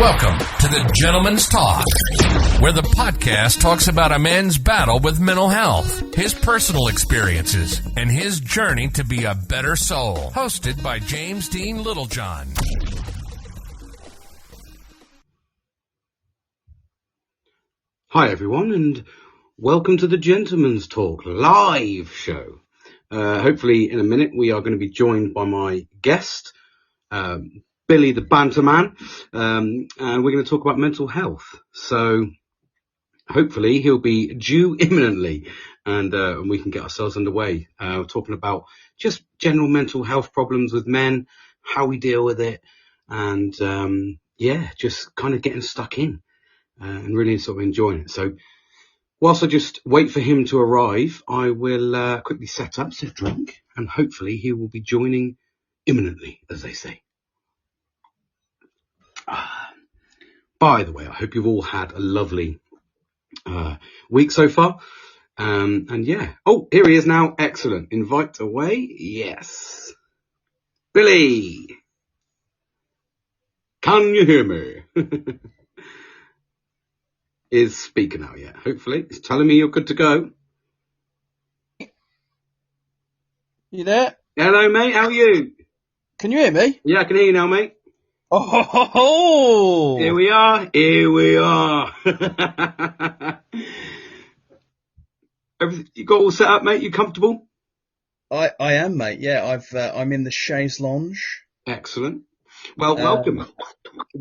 Welcome to the Gentleman's Talk, where the podcast talks about a man's battle with mental health, his personal experiences, and his journey to be a better soul. Hosted by James Dean Littlejohn. Hi everyone, and welcome to the Gentleman's Talk live show. Hopefully in a minute we are going to be joined by my guest, Billy the Banterman, and we're going to talk about mental health. So hopefully he'll be due imminently, and we can get ourselves underway. Talking about just general mental health problems with men, how we deal with it, and just kind of getting stuck in and really sort of enjoying it. So whilst I just wait for him to arrive, I will quickly set up, sit, drink, and hopefully he will be joining imminently, as they say. By the way, I hope you've all had a lovely week so far. And yeah. Oh, here he is now. Excellent. Invite away. Yes. Billy. Can you hear me? Is speaker now, yeah. Hopefully. It's telling me you're good to go. You there? Hello, mate. How are you? Can you hear me? Yeah, I can hear you now, mate. Oh! Here we are. Here we are. Everything, you got all set up, mate? You comfortable? I am, mate. Yeah, I'm in the chaise lounge. Excellent. Well, welcome.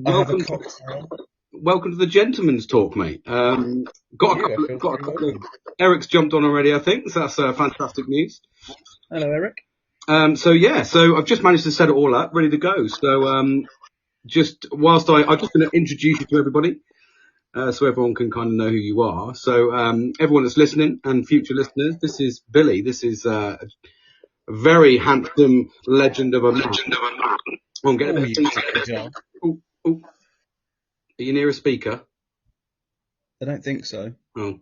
I have a cocktail. Welcome to the Gentleman's Talk, mate. Got a couple. Eric's jumped on already, I think. So that's fantastic news. Hello, Eric. So I've just managed to set it all up, ready to go. So just whilst I'm just going to introduce you to everybody, so everyone can kind of know who you are. So everyone that's listening and future listeners, this is Billy. This is a very handsome legend of a man. I'm getting a bit of feedback. Oh. Are you near a speaker? I don't think so. Oh,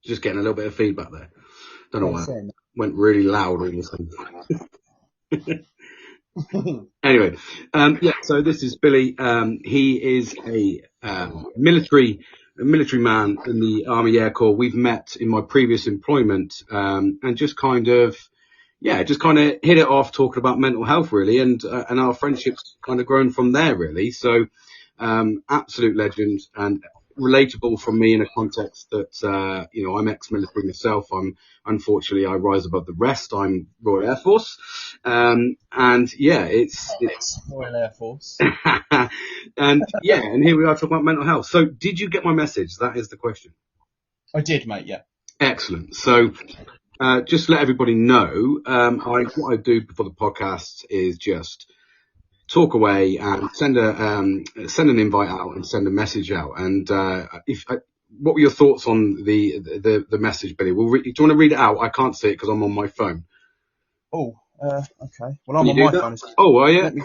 just getting a little bit of feedback there. Don't know why. Went really loud all of a sudden. Anyway, so this is Billy. He is a military man in the Army Air Corps. We've met in my previous employment, and just kind of hit it off talking about mental health really, and our friendship's kind of grown from there really. So, absolute legend and relatable from me in a context that, I'm ex-military myself. Unfortunately, I rise above the rest. I'm Royal Air Force. It's Royal Air Force. and here we are talking about mental health. So did you get my message? That is the question. I did, mate. Yeah. Excellent. So, just to let everybody know, what I do before the podcast is just talk away and send an invite out and send a message out. And what were your thoughts on the message, Billy? Do you want to read it out? I can't see it because I'm on my phone. Oh, okay. Well, I'm on my phone. Oh, are you?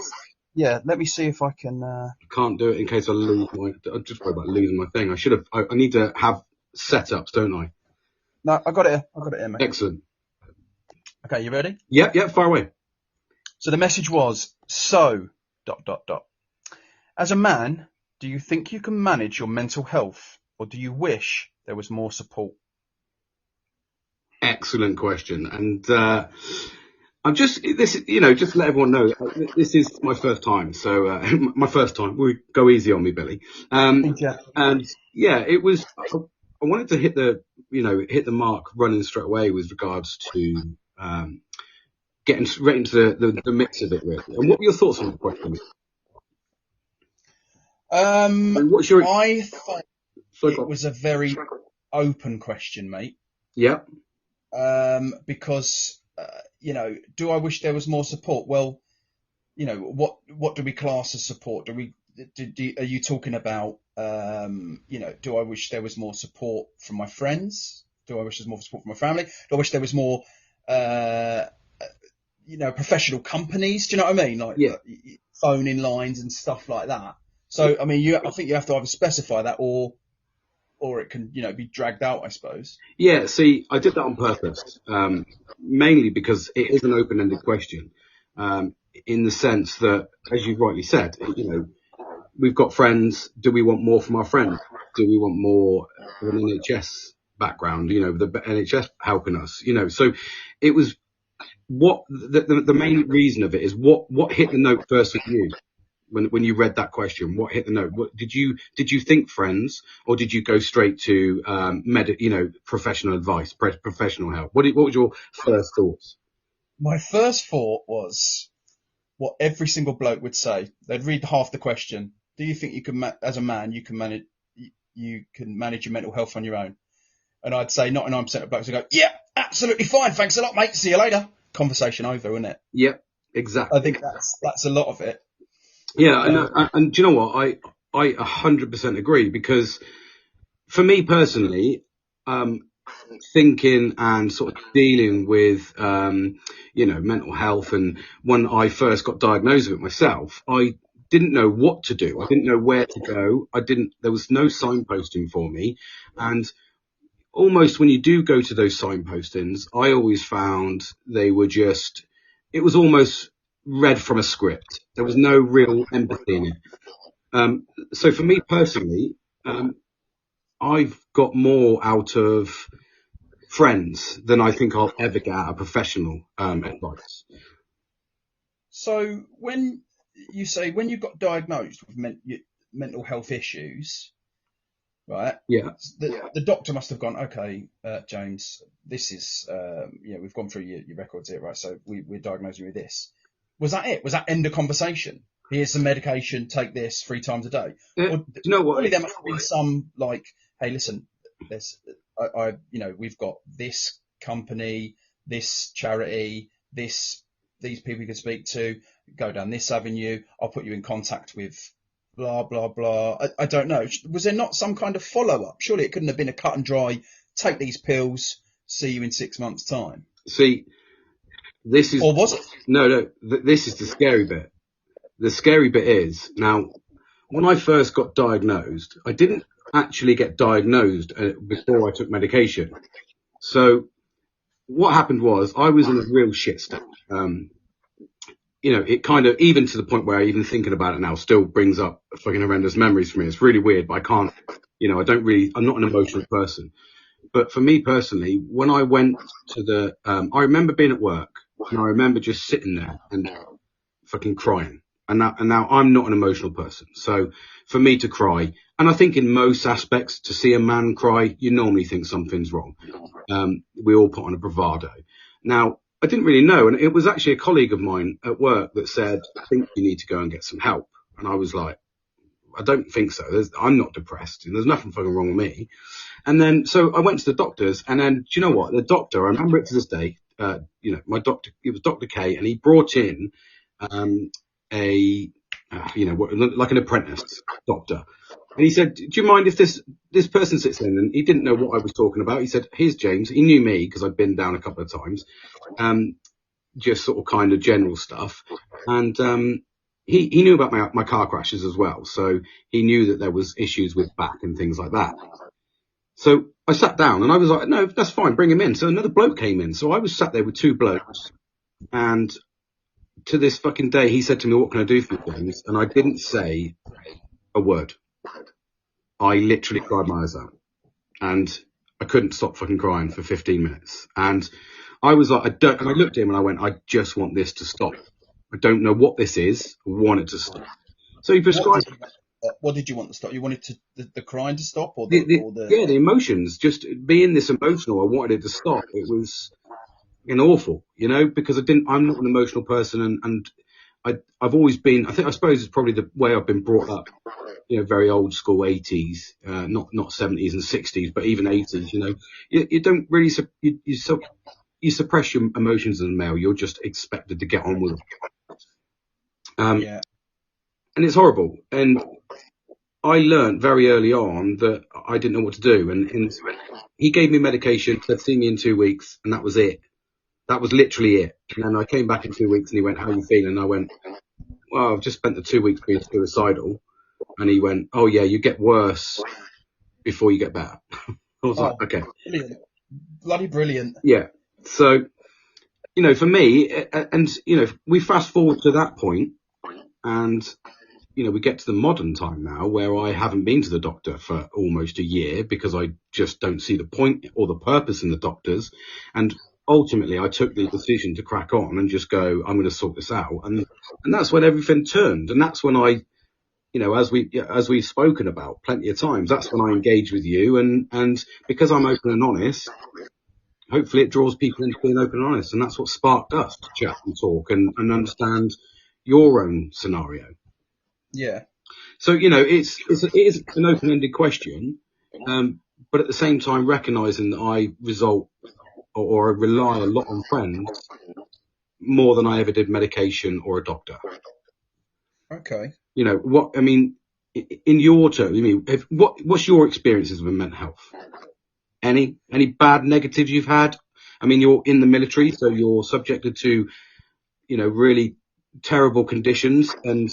Let me see if I can. Can't do it in case I lose I'm just worried about losing my thing. I need to have setups, don't I? No, I got it here, mate. Excellent. Okay, you ready? Yep, far away. So the message was, as a man, do you think you can manage your mental health, or do you wish there was more support? Excellent question. And I'm just to let everyone know, this is my first time. So my first time. Go easy on me, Billy. And yeah, it was. I wanted to hit the mark running straight away with regards to getting right into the mix of it, really. And what were your thoughts on the question? I thought it was a very open question, mate. Yeah. Because do I wish there was more support? Well, what do we class as support? Are you talking about do I wish there was more support from my friends? Do I wish there was more support from my family? Do I wish there was more professional companies? Do you know what I mean? Like phone-in lines and stuff like that. So I mean, I think you have to either specify that or it can be dragged out, I suppose. Yeah. See, I did that on purpose, mainly because it is an open-ended question, in the sense that, as you rightly said, we've got friends. Do we want more from our friends? Do we want more of an NHS background? The NHS helping us. So it was what the main reason of it is what hit the note first with you when you read that question. What hit the note? What did you think friends, or did you go straight to professional advice, professional help? What was your first thoughts? My first thought was what every single bloke would say. They'd read half the question. Do you think you can, as a man, you can manage your mental health on your own? And I'd say 99% of blokes would go, yeah, absolutely fine. Thanks a lot, mate. See you later. Conversation over, isn't it? Yeah, exactly. I think that's a lot of it. Yeah, and do you know what? I 100% agree, because for me personally, thinking and sort of dealing with mental health, and when I first got diagnosed with it myself, I didn't know what to do. I didn't know where to go. There was no signposting for me, and almost when you do go to those signpostings, I always found it was almost read from a script. There was no real empathy in it. So for me personally, I've got more out of friends than I think I'll ever get out of professional advice. So when you got diagnosed with mental health issues, right? Yeah. The doctor must have gone, okay, James, this is, we've gone through your records here, right? So we're diagnosing you with this. Was that it? Was that end of conversation? Here's some medication, take this 3 times a day. Or, do you know what? Surely there must have been some like, hey, listen, we've got this company, this charity, these people you can speak to, go down this avenue. I'll put you in contact with blah, blah, blah. I don't know. Was there not some kind of follow-up? Surely it couldn't have been a cut and dry, take these pills, see you in 6 months' time. See, this is... Or was it? No, this is the scary bit. The scary bit is, now, when I first got diagnosed, I didn't actually get diagnosed before I took medication. So what happened was I was in a real shit state. It kind of, even to the point where even thinking about it now still brings up fucking horrendous memories for me. It's really weird, but I can't, I'm not an emotional person. But for me personally, when I went to I remember being at work, and I remember just sitting there and fucking crying. And now I'm not an emotional person. So for me to cry, and I think in most aspects, to see a man cry, you normally think something's wrong. We all put on a bravado. Now, I didn't really know. And it was actually a colleague of mine at work that said, I think you need to go and get some help. And I was like, I don't think so. I'm not depressed, and there's nothing fucking wrong with me. And then, so I went to the doctors, and then, do you know what? The doctor, I remember it to this day, my doctor, it was Dr. K, and he brought in, like an apprentice doctor. And he said, do you mind if this person sits in? And he didn't know what I was talking about. He said, here's James. He knew me because I'd been down a couple of times, just sort of kind of general stuff. And he knew about my car crashes as well. So he knew that there was issues with back and things like that. So I sat down and I was like, no, that's fine, bring him in. So another bloke came in. So I was sat there with 2 blokes, and to this fucking day, he said to me, what can I do for you, James? And I didn't say a word. I literally cried my eyes out, and I couldn't stop fucking crying for 15 minutes. And I was like, and I looked at him and I went, I just want this to stop. I don't know what this is. I want it to stop. So he prescribed. What did you want to stop? You wanted the crying to stop, or the emotions, just being this emotional. I wanted it to stop. It was awful, because I'm not an emotional person, and I've always been, I suppose it's probably the way I've been brought up, very old school 80s, not 70s and 60s, but even 80s, you don't really, you suppress your emotions as a male. You're just expected to get on with it. Yeah. And it's horrible. And I learned very early on that I didn't know what to do. And he gave me medication, said, see me in 2 weeks. And that was it. That was literally it. And then I came back in 2 weeks and he went, how are you feeling? And I went, well, I've just spent the 2 weeks being suicidal. And he went, oh yeah, you get worse before you get better. I was like, okay. Brilliant. Bloody brilliant. Yeah. So, for me, and, we fast forward to that point, and, we get to the modern time now where I haven't been to the doctor for almost a year because I just don't see the point or the purpose in the doctors. And ultimately, I took the decision to crack on and just go, I'm going to sort this out. And that's when everything turned. And that's when I, as we've spoken about plenty of times, that's when I engage with you. And because I'm open and honest, hopefully it draws people into being open and honest. And that's what sparked us to chat and talk and understand your own scenario. Yeah. So, it is an open-ended question, but at the same time, recognising that I result or rely a lot on friends more than I ever did medication or a doctor. Okay. In your terms, what's your experiences with mental health? Any bad negatives you've had? I mean, you're in the military, so you're subjected to, really terrible conditions and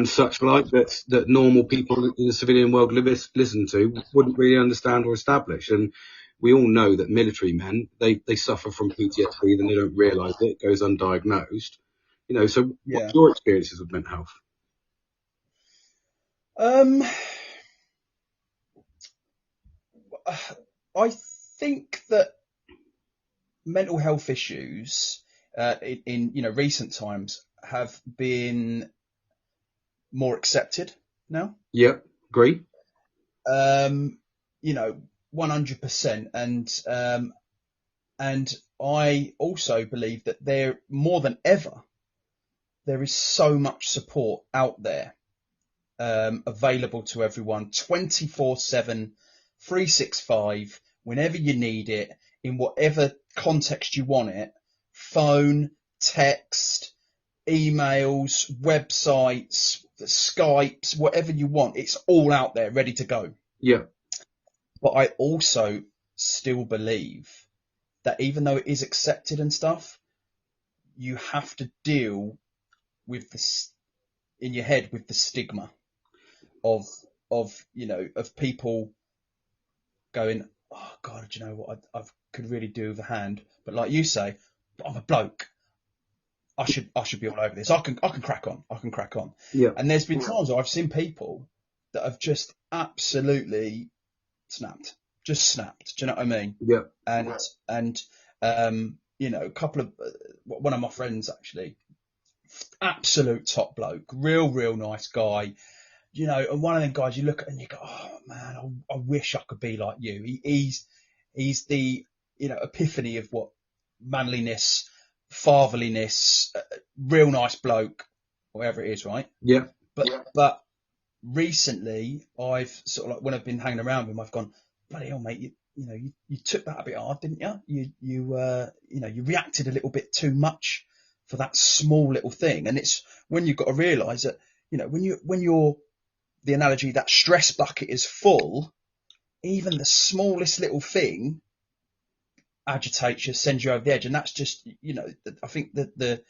such like that normal people in the civilian world listen to wouldn't really understand or establish. And we all know that military men, they suffer from PTSD and they don't realise it goes undiagnosed. So what's your experiences with mental health? I think that mental health issues in recent times have been more accepted now. Yep, agree. 100%. And I also believe that there, more than ever, there is so much support out there available to everyone 24/7, 365, whenever you need it, in whatever context you want it. Phone, text, emails, websites, Skypes, whatever you want, it's all out there ready to go. Yeah. But I also still believe that even though it is accepted and stuff, you have to deal with this in your head with the stigma of people going, oh God, do you know what? I could really do with a hand, but like you say, I'm a bloke. I should be all over this. I can crack on. I can crack on. Yeah. And there's been times where I've seen people that have just absolutely snapped. Just snapped. Do you know what I mean? Yeah. And a couple of one of my friends actually, absolute top bloke, real nice guy. And one of them guys you look at and you go, oh man, I wish I could be like you. He's the epiphany of what manliness, fatherliness, real nice bloke, whatever it is, right? Yeah. But recently I've sort of like, when I've been hanging around with him, I've gone, bloody hell, mate, you took that a bit hard, didn't you? You reacted a little bit too much for that small little thing. And it's when you've got to realise that, when you're the analogy, that stress bucket is full, even the smallest little thing agitates you, sends you over the edge. And that's just, I think that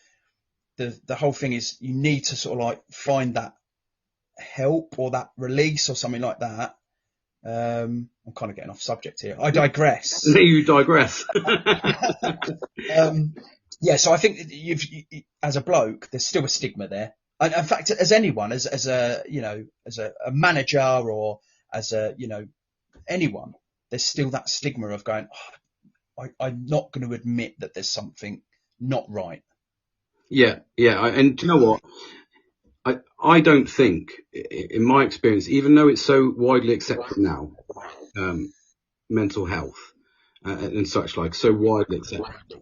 the whole thing is you need to sort of like find that help or that release or something like that. I'm kind of getting off subject here. I digress. You digress. So I think you've as a bloke, there's still a stigma there. And in fact, as anyone, as a manager or as anyone, there's still that stigma of going, I'm not going to admit that there's something not right. Yeah. And do you know what? I don't think, in my experience, even though it's so widely accepted now, mental health and such like, so widely accepted.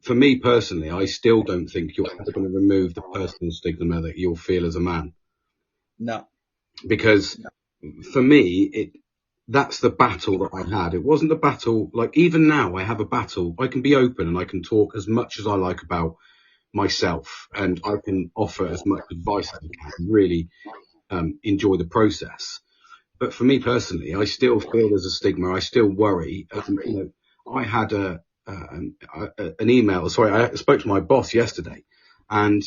For me personally, I still don't think you're ever going to remove the personal stigma that you'll feel as a man. No. Because for me, that's the battle that I had. It wasn't the battle, like even now I have a battle. I can be open and I can talk as much as I like about myself and I can offer as much advice as I can, really enjoy the process. But for me personally, I still feel there's a stigma. I still worry. I had an email. Sorry, I spoke to my boss yesterday and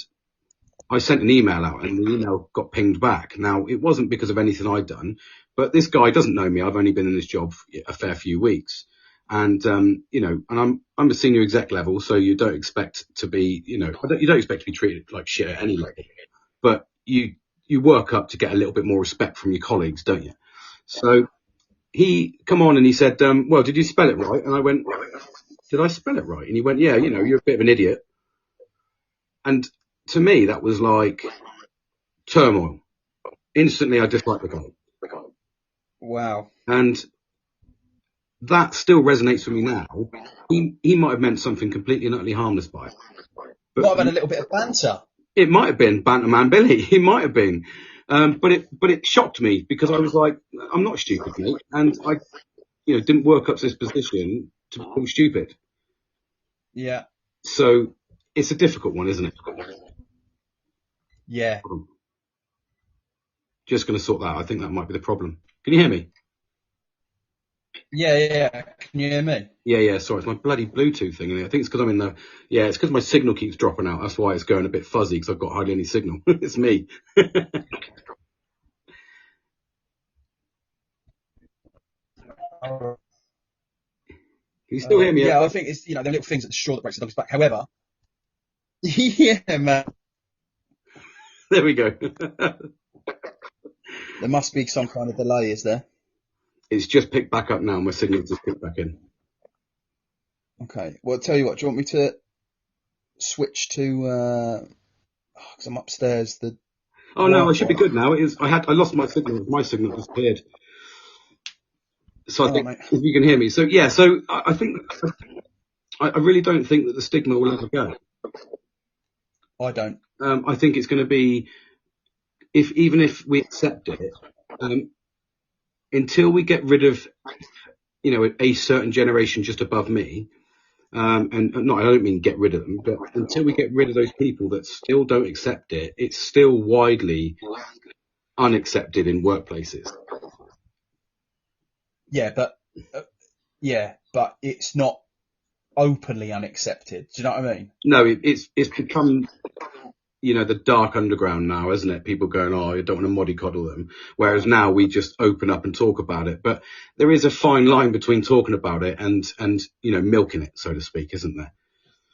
I sent an email out and the email got pinged back. Now, it wasn't because of anything I'd done, but this guy doesn't know me. I've only been in this job a fair few weeks. And, and I'm a senior exec level, so you don't expect to be, you don't expect to be treated like shit at any level. But you you work up to get a little bit more respect from your colleagues, don't you? So he come on and he said, well, did you spell it right? And I went, did I spell it right? And he went, yeah, you're a bit of an idiot. And to me, that was like turmoil. Instantly, I disliked the guy. Wow. And that still resonates with me now. He might have meant something completely and utterly harmless by it. But Might have had a little bit of banter. It might have been Banterman Billy. He might have been. But it shocked me because I was like, I'm not stupid, mate. And I, didn't work up to this position to become stupid. Yeah. So it's a difficult one, isn't it? Yeah. Just going to sort that out. I think that might be the problem. Can you hear me? Yeah. Can you hear me? Yeah. Sorry, it's my bloody Bluetooth thing. I think it's because I'm in the. Yeah, it's because my signal keeps dropping out. That's why it's going a bit fuzzy because I've got hardly any signal. It's me. Can you still hear me? Yeah, I think it's the little things at the straw that breaks the dog's back. However, yeah, man. There we go. There must be some kind of delay, is there? It's just picked back up now. My signal just picked back in. Okay. Well, I'll tell you what. Do you want me to switch to? Because I'm upstairs. Oh no, I should be good now. I lost my signal. My signal disappeared. So I think if you can hear me. So yeah. So I think I really don't think that the stigma will ever go. I don't. I think it's going to be even if we accept it, until we get rid of a certain generation just above me. And no, I don't mean get rid of them, but until we get rid of those people that still don't accept it, it's still widely unaccepted in workplaces. Yeah, but it's not openly unaccepted. Do you know what I mean? No, it's become the dark underground now, isn't it? People going, oh, I don't want to mollycoddle them. Whereas now we just open up and talk about it. But there is a fine line between talking about it and milking it, so to speak, isn't there?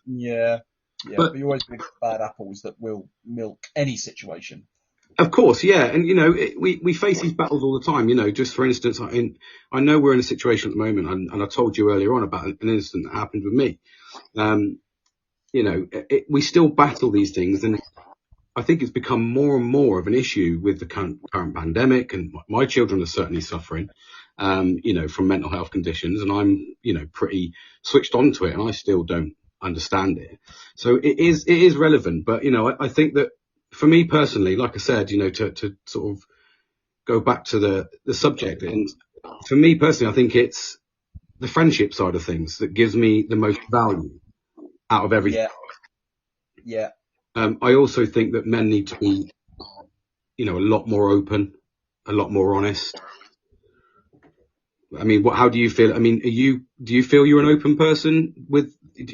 Yeah. But you always bring bad apples that will milk any situation. Of course, yeah. And, we face these battles all the time. Just for instance, I know we're in a situation at the moment, and I told you earlier on about an incident that happened with me. We still battle these things, and I think it's become more and more of an issue with the current pandemic, and my children are certainly suffering, from mental health conditions, and I'm, pretty switched on to it, and I still don't understand it. So it is relevant, but, I think that for me personally, like I said, to sort of go back to the subject, and for me personally, I think it's the friendship side of things that gives me the most value out of everything. Yeah. I also think that men need to be, a lot more open, a lot more honest. I mean, how do you feel? I mean, do you feel you're an open person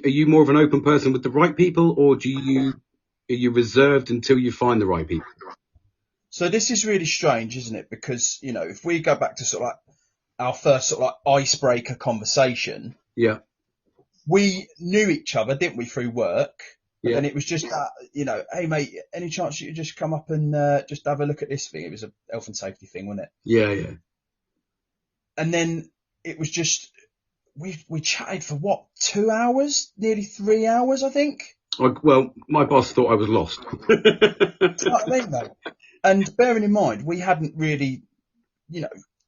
are you more of an open person with the right people, or are you reserved until you find the right people? So this is really strange, isn't it? Because, if we go back to sort of like our first sort of like icebreaker conversation. Yeah. We knew each other, didn't we, through work? Yeah. And it was just that, hey mate, any chance you could just come up and just have a look at this thing? It was a health and safety thing, wasn't it? Yeah. And then it was just we chatted for what, 2 hours, nearly 3 hours, I think. Well, my boss thought I was lost. Do you know what I mean, though? And bearing in mind, we hadn't really,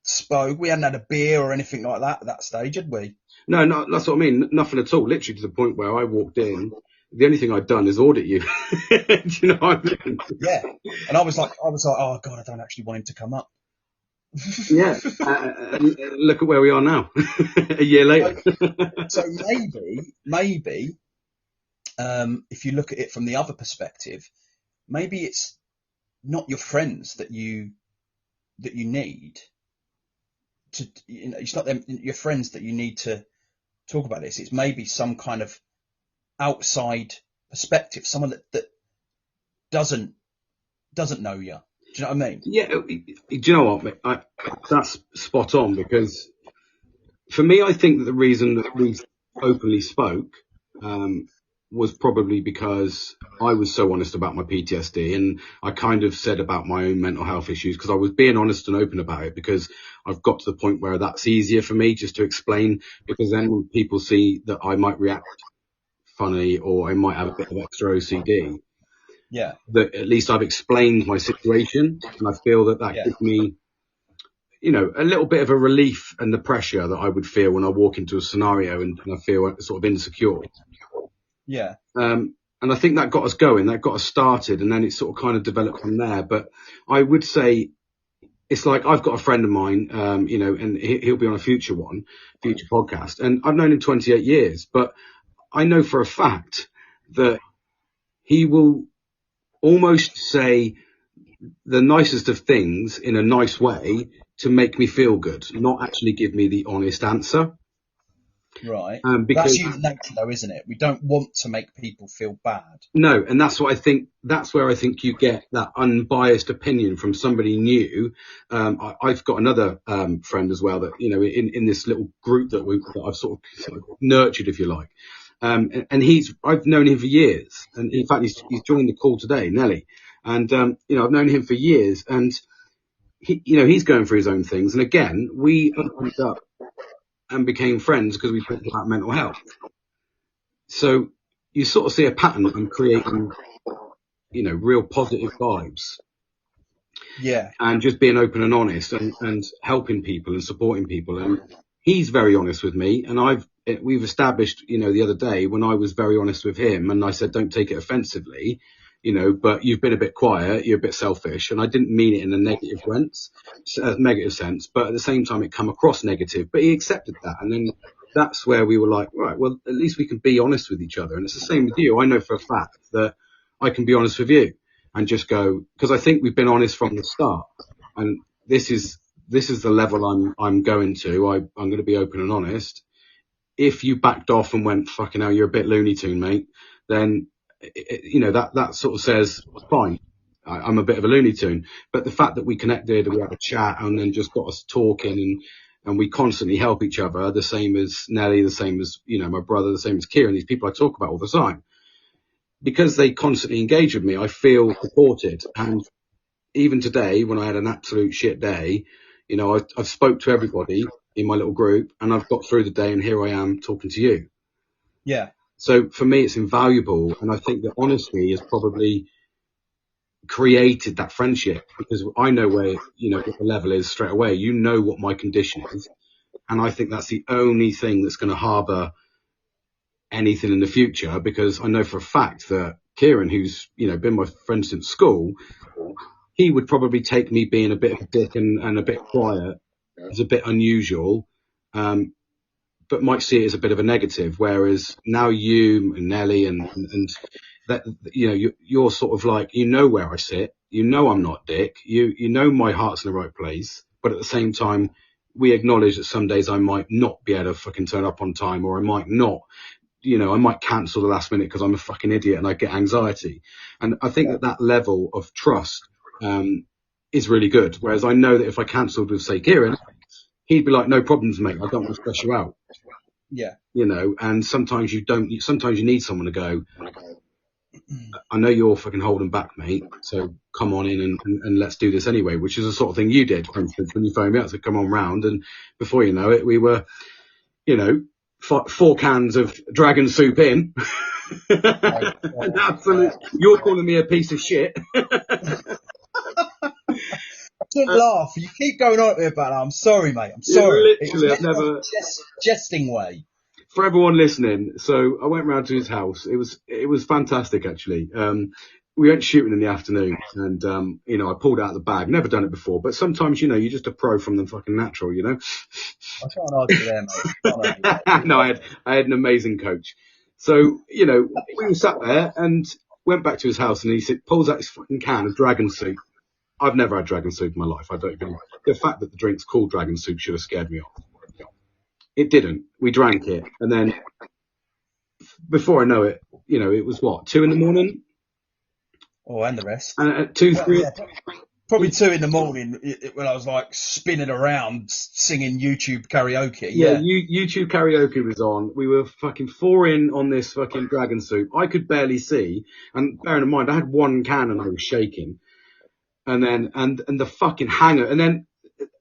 spoke. We hadn't had a beer or anything like that at that stage, had we? No, that's what I mean. Nothing at all. Literally to the point where I walked in. The only thing I'd done is audit you. Do you know what I mean? Yeah. And I was like, oh God, I don't actually want him to come up. Yeah. Look at where we are now, a year later. So maybe, if you look at it from the other perspective, maybe it's not your friends that you need to, it's not your friends that you need to talk about this. It's maybe some kind of outside perspective, someone that doesn't know you. Do you know what I mean? Yeah. Do you know what, mate? That's spot on, because for me, I think that the reason that we openly spoke was probably because I was so honest about my PTSD, and I kind of said about my own mental health issues because I was being honest and open about it, because I've got to the point where that's easier for me just to explain, because then when people see that I might react funny or I might have a bit of extra OCD, that at least I've explained my situation, and I feel that gives me, a little bit of a relief and the pressure that I would feel when I walk into a scenario and I feel sort of insecure. Yeah. And I think that got us going, that got us started, and then it sort of kind of developed from there. But I would say it's like I've got a friend of mine, and he'll be on a future podcast, and I've known him 28 years, but I know for a fact that he will almost say the nicest of things in a nice way to make me feel good, not actually give me the honest answer. Right. Because that's human nature, though, isn't it? We don't want to make people feel bad. No, and that's where I think you get that unbiased opinion from somebody new. I've got another friend as well that, in this little group that I've sort of nurtured, if you like. And I've known him for years, and in fact he's joined the call today, Nelly. And I've known him for years, and he's going through his own things. And again, we opened up and became friends because we talked about mental health. So you sort of see a pattern in creating, real positive vibes. Yeah. And just being open and honest and helping people and supporting people. And he's very honest with me. And we've established, the other day when I was very honest with him and I said, don't take it offensively, but you've been a bit quiet, you're a bit selfish. And I didn't mean it in a negative sense, but at the same time it come across negative, but he accepted that. And then that's where we were like, right, well, at least we can be honest with each other. And it's the same with you. I know for a fact that I can be honest with you and just go, because I think we've been honest from the start. And this is the level I'm going to. I'm going to be open and honest. If you backed off and went, fucking hell, you're a bit Looney Tune, mate, then, that sort of says, fine, I'm a bit of a Looney Tune. But the fact that we connected and we had a chat and then just got us talking and we constantly help each other, the same as Nelly, the same as, my brother, the same as Kieran, these people I talk about all the time. Because they constantly engage with me, I feel supported. And even today, when I had an absolute shit day, I've spoke to everybody in my little group and I've got through the day and here I am talking to you. Yeah. So for me, it's invaluable. And I think that honesty has probably created that friendship, because I know where, what the level is straight away. You know what my condition is. And I think that's the only thing that's going to harbour anything in the future, because I know for a fact that Kieran, who's, been my friend since school, he would probably take me being a bit of a dick and a bit quiet as a bit unusual, but might see it as a bit of a negative. Whereas now you and Nelly and that, you're sort of like, where I sit, I'm not dick, my heart's in the right place, but at the same time, we acknowledge that some days I might not be able to fucking turn up on time, or I might not, I might cancel the last minute because I'm a fucking idiot and I get anxiety. And I think that level of trust is really good. Whereas I know that if I cancelled with, say, Kieran, he'd be like, no problems, mate, I don't want to stress you out. Yeah. And sometimes you need someone to go, I know you're fucking holding back, mate, so come on in and let's do this anyway, which is the sort of thing you did, for instance, when you phoned me up, so come on round, and before you know it, we were, 4 cans of dragon soup in. Absolutely. You're calling me a piece of shit. Don't laugh. You keep going on at me about that. I'm sorry, mate. I'm sorry. Literally, I've never... Jesting way. For everyone listening, so I went round to his house. It was fantastic, actually. We went shooting in the afternoon, and I pulled out the bag. Never done it before, but sometimes you're just a pro from the fucking natural, I can't argue there, mate. No, I had an amazing coach. So we sat there and went back to his house, and he pulls out his fucking can of dragon soup. I've never had dragon soup in my life. I don't even. The fact that the drink's called dragon soup should have scared me off. It didn't. We drank it, and then before I know it, it was 2 a.m. Oh, and the rest. And at 2, 3, Probably 2 in the morning when I was like spinning around singing YouTube karaoke. Yeah, Yeah. YouTube karaoke was on. We were fucking 4 in on this fucking dragon soup. I could barely see. And bearing in mind, I had 1 can and I was shaking. And then, and the fucking hanger. And then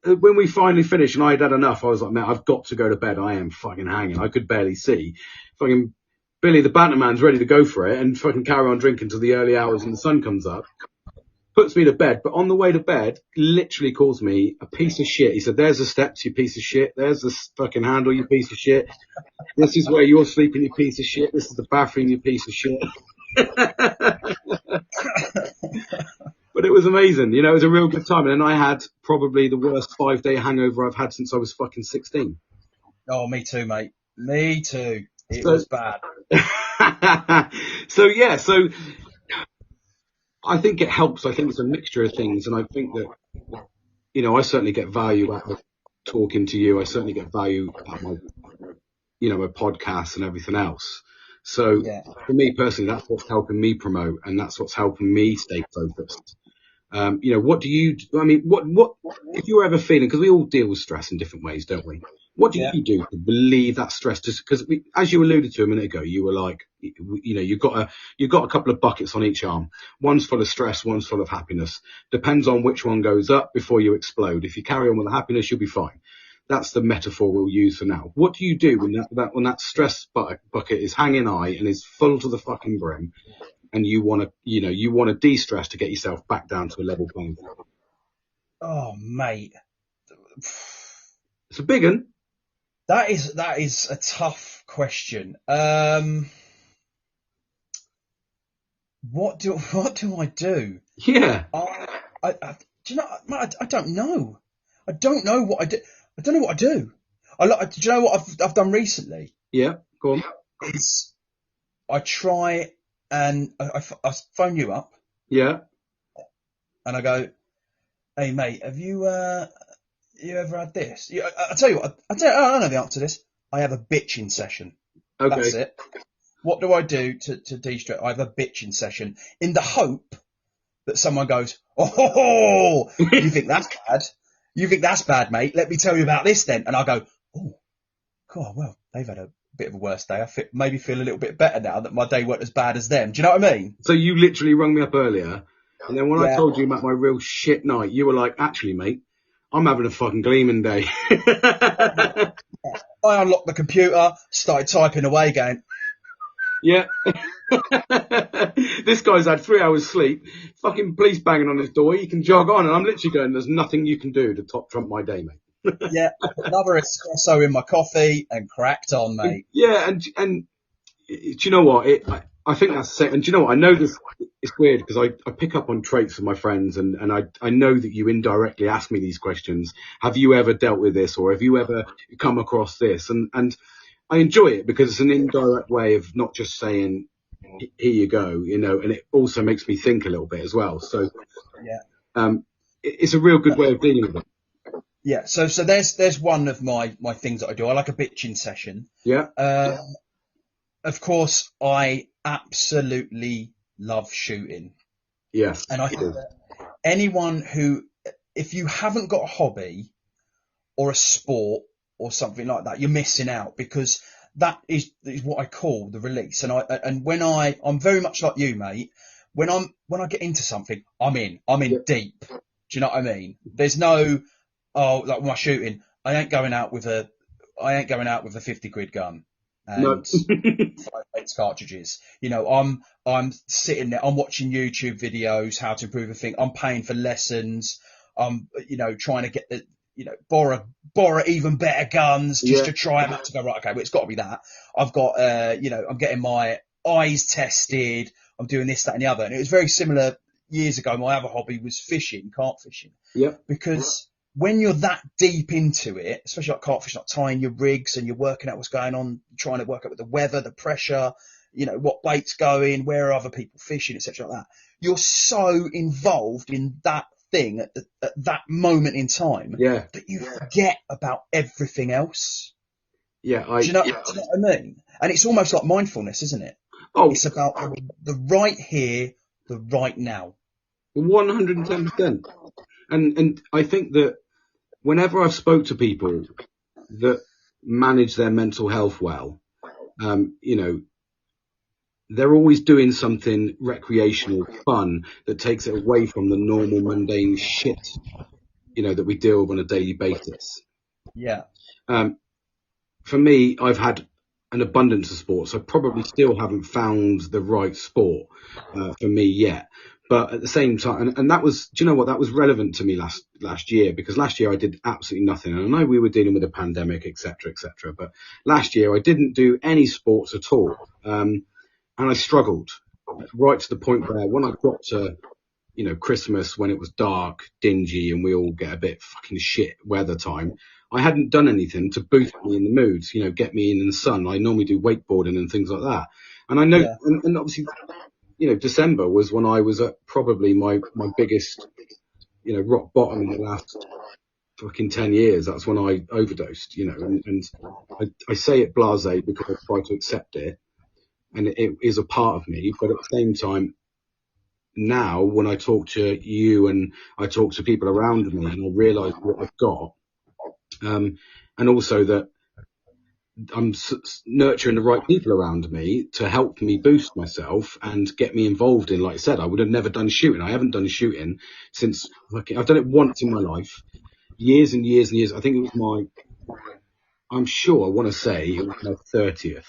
when we finally finished and I had enough, I was like, man, I've got to go to bed. I am fucking hanging. I could barely see. Fucking Billy the Banterman's ready to go for it and fucking carry on drinking till the early hours and the sun comes up. Puts me to bed, but on the way to bed, literally calls me a piece of shit. He said, there's the steps, you piece of shit. There's the fucking handle, you piece of shit. This is where you're sleeping, you piece of shit. This is the bathroom, you piece of shit. But it was amazing. You know, it was a real good time. And then I had probably the worst 5-day hangover I've had since I was fucking 16. Oh, me too, mate. Me too. It was bad. So I think it helps. I think it's a mixture of things. And I think that, you know, I certainly get value out of talking to you. I certainly get value out of my, you know, my podcast and everything else. So for me personally, that's what's helping me promote and that's what's helping me stay focused. You know, what if you're ever feeling, because we all deal with stress in different ways, don't we? What do you do to relieve that stress? Because as you alluded to a minute ago, you were like, you know, you've got a couple of buckets on each arm. One's full of stress, one's full of happiness. Depends on which one goes up before you explode. If you carry on with the happiness, you'll be fine. That's the metaphor we'll use for now. What do you do when that stress bucket is hanging high and is full to the fucking brim? And you want to de-stress to get yourself back down to a level playing field. Oh, mate. It's a big one. That is a tough question. What do I do? Yeah. Do you know? I don't know. I don't know what I do. I don't know what I do. Do you know what I've done recently? Yeah. Go on. Is I try and I phone you up. Yeah. And I go, hey mate, have you ever had this? I tell you what, I don't know the answer to this. I have a bitching session. Okay. That's it. What do I do to de-stress? I have a bitching session in the hope that someone goes, oh, you think that's bad? You think that's bad, mate? Let me tell you about this then. And I go, oh, God, well, they've had a bit of a worse day. I maybe feel a little bit better now that my day weren't as bad as them. Do you know what I mean? So you literally rung me up earlier, and then when I told you about my real shit night, you were like, actually, mate, I'm having a fucking gleaming day. I unlocked the computer, started typing away, going, yeah. This guy's had 3 hours sleep, fucking police banging on his door, you can jog on, and I'm literally going, there's nothing you can do to trump my day, mate. Yeah, another espresso in my coffee and cracked on, mate. Yeah, and do you know what? I think that's it. And do you know what? I know this. It's weird because I pick up on traits of my friends, and I know that you indirectly ask me these questions. Have you ever dealt with this, or have you ever come across this? And I enjoy it because it's an indirect way of not just saying, here you go, you know, and it also makes me think a little bit as well. So it's a real good way of dealing with it. Yeah, so there's one of my things that I do. I like a bitching session. Yeah. Of course, I absolutely love shooting. Yes. And I think that anyone who, if you haven't got a hobby or a sport or something like that, you're missing out, because that is what I call the release. And when I'm very much like you, mate. When I get into something, I'm in deep. Do you know what I mean? There's no, like my shooting, I ain't going out with a 50 quid gun and 5 cartridges. You know, I'm sitting there, I'm watching YouTube videos, how to improve a thing. I'm paying for lessons. I'm, you know, trying to get borrow even better guns just to try them out to go, right, okay, well, it's got to be that. I've got, I'm getting my eyes tested. I'm doing this, that, and the other. And it was very similar years ago. My other hobby was fishing, carp fishing. Yeah. Because when you're that deep into it, especially like carp fishing, like tying your rigs and you're working out what's going on, trying to work out with the weather, the pressure, you know, what bait's going, where are other people fishing, etc. like that. You're so involved in that thing at that moment in time that you forget about everything else. Yeah. Do you know what I mean? And it's almost like mindfulness, isn't it? Oh, it's about the right here, the right now. 110%. And I think that whenever I've spoke to people that manage their mental health well, you know, they're always doing something recreational, fun, that takes it away from the normal mundane shit, you know, that we deal with on a daily basis. Yeah. For me, I've had an abundance of sports. I probably still haven't found the right sport for me yet. But at the same time, and that was, do you know what? That was relevant to me last year, because last year I did absolutely nothing. And I know we were dealing with a pandemic, etc., etc. But last year I didn't do any sports at all, and I struggled right to the point where when I got to, you know, Christmas, when it was dark, dingy, and we all get a bit fucking shit weather time, I hadn't done anything to boost me in the mood, you know, get me in the sun. I normally do wakeboarding and things like that. And I know, Yeah. and obviously, you know, December was when I was at probably my biggest, you know, rock bottom in the last fucking 10 years. That's when I overdosed, you know, and I say it blasé because I try to accept it, and it is a part of me. But at the same time, now when I talk to you and I talk to people around me, and I realise what I've got, and also that I'm nurturing the right people around me to help me boost myself and get me involved in, like I said, I would have never done shooting. I haven't done shooting since, I've done it once in my life, years and years and years. I think it was I'm sure I want to say it was my 30th.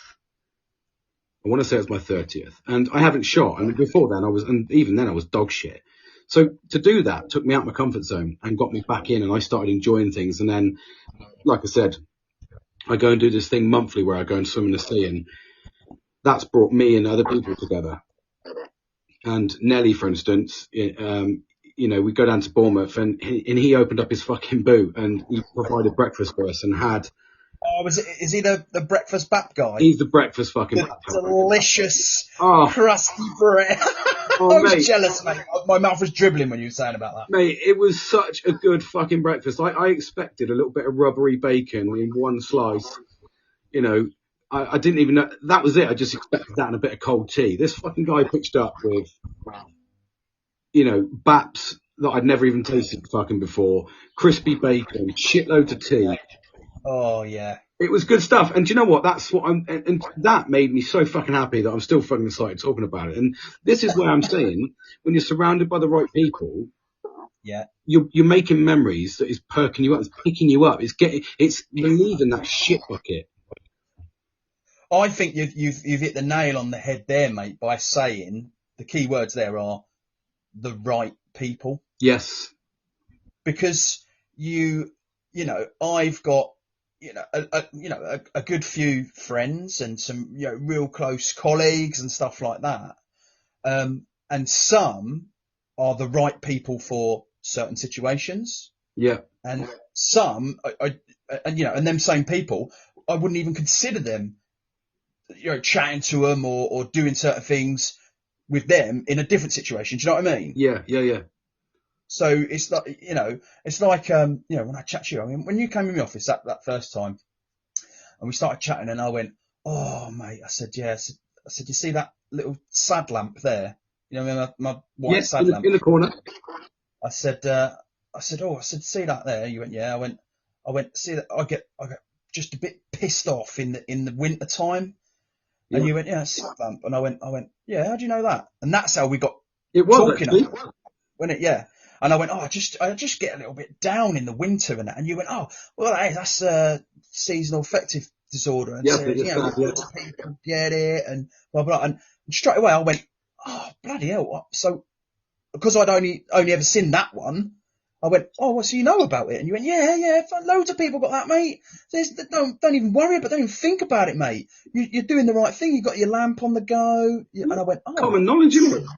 I want to say it was my 30th, and I haven't shot. And before then and even then I was dog shit. So to do that took me out of my comfort zone and got me back in, and I started enjoying things. And then, like I said, I go and do this thing monthly where I go and swim in the sea, and that's brought me and other people together. And Nelly, for instance, you know, we go down to Bournemouth, and he opened up his fucking boot and he provided breakfast for us and had. Oh, is he the breakfast bap guy? He's the breakfast fucking. The delicious, oh, crusty bread. Oh, I was mate. jealous, mate. My mouth was dribbling when you were saying about that. Mate, it was such a good fucking breakfast. I expected a little bit of rubbery bacon in one slice. You know, I didn't even know that was it. I just expected that and a bit of cold tea. This fucking guy pitched up with, you know, baps that I'd never even tasted fucking before, crispy bacon, shitloads of tea. Oh yeah. It was good stuff. And do you know what? That's what and that made me so fucking happy that I'm still fucking excited talking about it. And this is where I'm saying, when you're surrounded by the right people, yeah, you're making memories that is perking you up, it's picking you up, it's relieving that shit bucket. I think you've hit the nail on the head there, mate, by saying the key words there are the right people. Yes. Because you know, I've got, you know, a good few friends and some, you know, real close colleagues and stuff like that. And some are the right people for certain situations. Yeah. And some, and you know, and them same people, I wouldn't even consider them, you know, chatting to them or doing certain things with them in a different situation. Do you know what I mean? Yeah. So it's like, you know, you know, when I chat to you, I mean, when you came in the office that first time and we started chatting, and I went, oh mate, I said, yeah, I said, you see that little sad lamp there? You know, my white sad lamp in the corner. I said, see that there? You went, yeah. I went, see that? I get just a bit pissed off in the winter time. And you went, yeah, sad lamp. And I went, yeah, how do you know that? And that's how we got talking about it, wasn't it? Yeah. And I went, oh, I just get a little bit down in the winter and that. And you went, oh, well, that's seasonal affective disorder. And yeah, so, you know, people get it and blah, blah. And straight away I went, oh, bloody hell. What? So, because I'd only ever seen that one, I went, oh, well, so you know about it? And you went, yeah, loads of people got that, mate. Don't even worry about it. Don't even think about it, mate. You're doing the right thing. You've got your lamp on the go. And I went, oh. Common knowledge, isn't it?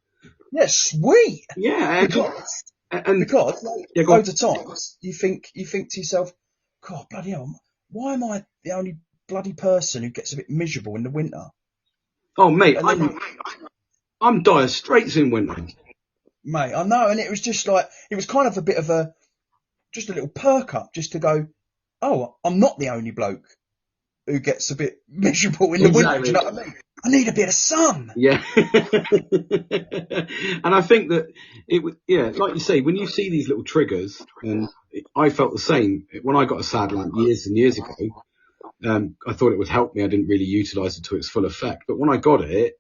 Yeah, sweet. Yeah. Because loads of times you think to yourself, God, bloody hell, why am I the only bloody person who gets a bit miserable in the winter? Oh, mate, I'm dire straits in winter. Mate, I know, and it was just like, it was kind of a bit of just a little perk up, just to go, oh, I'm not the only bloke who gets a bit miserable in the winter. Do you know what I mean? I need a bit of sun. Yeah. And I think that like you say, when you see these little triggers, and I felt the same when I got a sad lamp years and years ago. I thought it would help me. I didn't really utilize it to its full effect. But when I got it,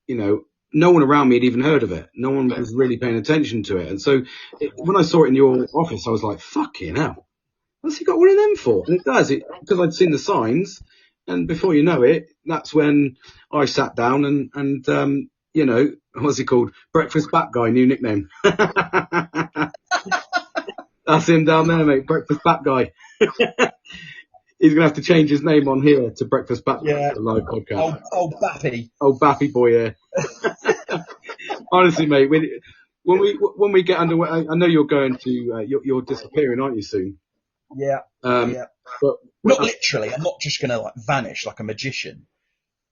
no one around me had even heard of it. No one was really paying attention to it. And so when I saw it in your office, I was like, fucking hell, what's he got one of them for? And it does it because I'd seen the signs. And before you know it, that's when I sat down and what's he called? Breakfast Bat Guy, new nickname. That's him down there, mate. Breakfast Bat Guy. He's going to have to change his name on here to Breakfast Bat Guy, the live podcast. Old Bappy. Old Bappy boy, yeah. Honestly, mate, when we get underway, I know you're going to, you're disappearing, aren't you, soon? Yeah. But not literally. I'm not just going to vanish like a magician.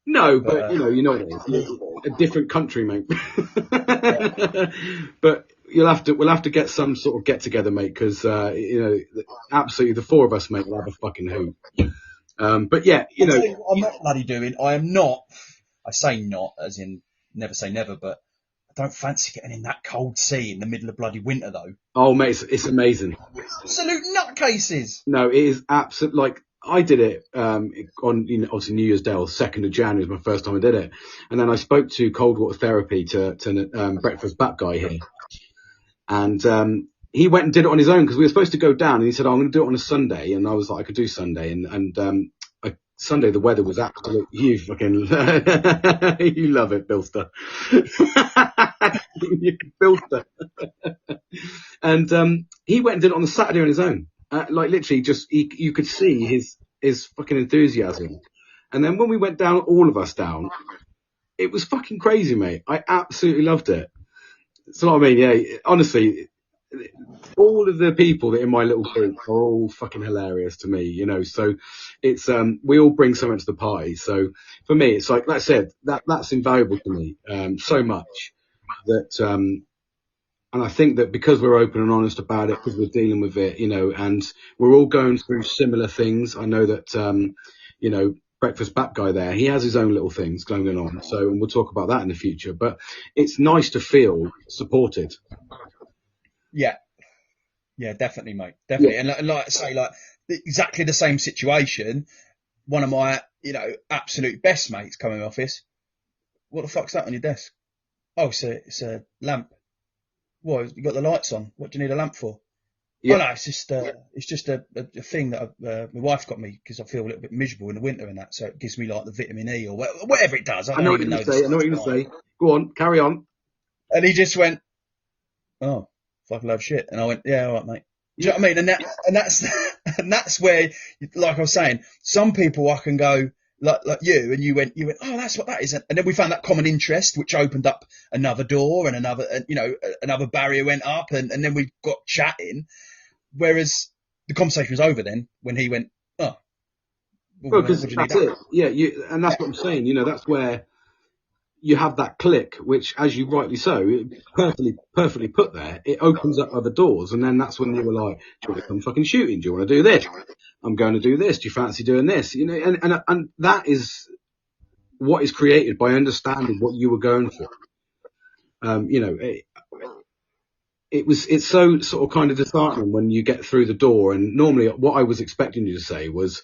No, but you know what it is. A different country, mate. But we'll have to get some sort of get together, mate, because absolutely the four of us, mate, will have a fucking hoot. But yeah, I'll tell you what I'm not bloody doing. I am not. I say not, as in never say never, but I don't fancy getting in that cold sea in the middle of bloody winter, though. Oh, mate, it's amazing. Absolute nutcases. No, it is absolute. Like I did it on obviously New Year's Day, or 2nd of January was my first time I did it, and then I spoke to Cold Water Therapy to Breakfast Bat Guy here, and he went and did it on his own because we were supposed to go down, and he said, "Oh, I'm going to do it on a Sunday," and I was like, "I could do Sunday," and Sunday the weather was absolute. You fucking you love it, Bilster. Bilster. And he went and did it on the Saturday on his own. Like literally, just you could see his fucking enthusiasm. And then when we went down, all of us down, it was fucking crazy, mate. I absolutely loved it. So what I mean, yeah, honestly, all of the people that in my little group are all fucking hilarious to me, So it's we all bring something to the party. So for me, it's like I said, that's invaluable to me, so much that. And I think that because we're open and honest about it, because we're dealing with it, and we're all going through similar things. I know that, Breakfast Bat Guy there, he has his own little things going on. So, and we'll talk about that in the future, but it's nice to feel supported. Yeah. Yeah, definitely, mate. Definitely. Yeah. And like I say, exactly the same situation. One of my, absolute best mates come in the office. What the fuck's that on your desk? Oh, it's a lamp. What, you got the lights on? What do you need a lamp for? Yeah. Oh no, it's just a thing that my wife got me because I feel a little bit miserable in the winter and that, so it gives me like the vitamin E or whatever it does. I know what you're going to say. I know what you're going to say. Go on, carry on. And he just went, "Oh, fucking love shit," and I went, "Yeah, all right, mate." Do you know what I mean? And that's where, like I was saying, some people I can go. Like you, and you went, oh, that's what that is. And then we found that common interest, which opened up another door and another barrier went up and then we got chatting. Whereas the conversation was over then when he went, oh. Well, because that's it. Yeah, and that's what I'm saying. That's where you have that click, which, as you rightly so, perfectly put there, it opens up other doors. And then that's when you were like, do you want to come fucking shooting? Do you want to do this? I'm going to do this. Do you fancy doing this? And that is what is created by understanding what you were going for. It's so sort of kind of disheartening when you get through the door. And normally what I was expecting you to say was,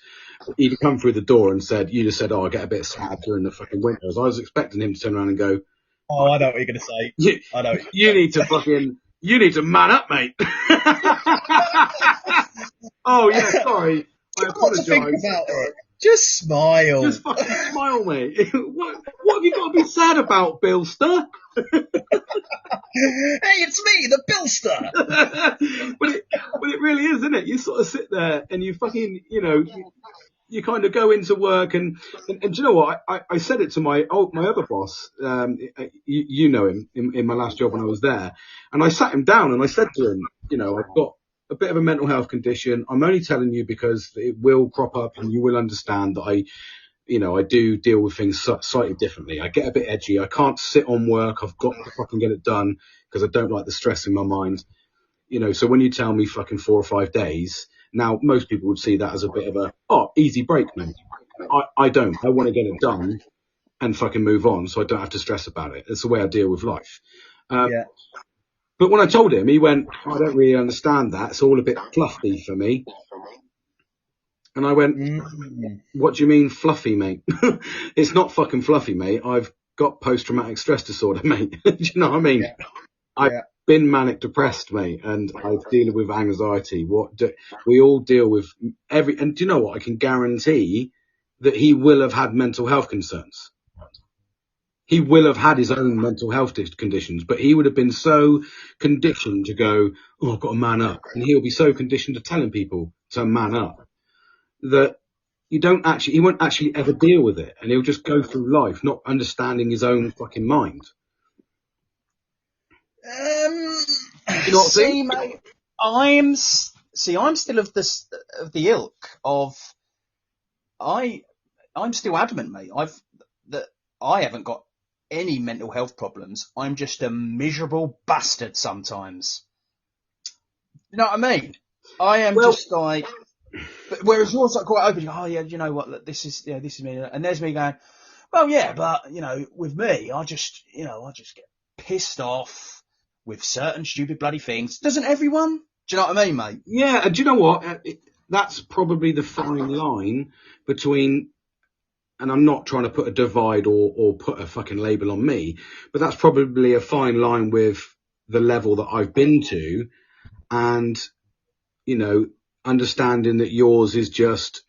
he'd come through the door and you just said, "Oh, I get a bit sad during the fucking winters." I was expecting him to turn around and go, "Oh, I know what you're going to say. You need to man up, mate." Oh yeah, sorry. I apologise. Think about it. Just smile. Just fucking smile, mate. What have you got to be sad about, Bilster? Hey, it's me, the Bilster. but it really is, isn't it? You sort of sit there and you fucking, you kind of go into work and do you know what? I said it to my other boss. You know him in my last job when I was there, and I sat him down and I said to him, I've got a bit of a mental health condition. I'm only telling you because it will crop up and you will understand that I do deal with things slightly differently. I get a bit edgy. I can't sit on work. I've got to fucking get it done because I don't like the stress in my mind. So when you tell me fucking 4 or 5 days, now most people would see that as a bit of a, easy break, mate. I don't. I want to get it done and fucking move on, so I don't have to stress about it. It's the way I deal with life. Yeah. But when I told him, he went, I don't really understand that. It's all a bit fluffy for me. And I went, what do you mean fluffy, mate? It's not fucking fluffy, mate. I've got post-traumatic stress disorder, mate. Do you know what I mean? Yeah. I've been manic depressed, mate, and I deal with anxiety. We all deal with and do you know what? I can guarantee that he will have had mental health concerns. He will have had his own mental health conditions, but he would have been so conditioned to go, oh, I've got to man up. And he'll be so conditioned to telling people to man up that he won't actually ever deal with it. And he'll just go through life not understanding his own fucking mind. You know what I'm saying? Mate, I'm still of the ilk of, I'm still adamant, mate. I haven't got any mental health problems. I'm just a miserable bastard sometimes. You know what I mean? I am just like, whereas yours are quite open. You go, oh yeah, you know what? Look, this is me, and there's me going, well, yeah, but you know, with me, I just get pissed off with certain stupid bloody things. Doesn't everyone? Do you know what I mean, mate? Yeah, and do you know what? That's probably the fine line between, and I'm not trying to put a divide or put a fucking label on me, but that's probably a fine line with the level that I've been to, and, you know, understanding that yours is just,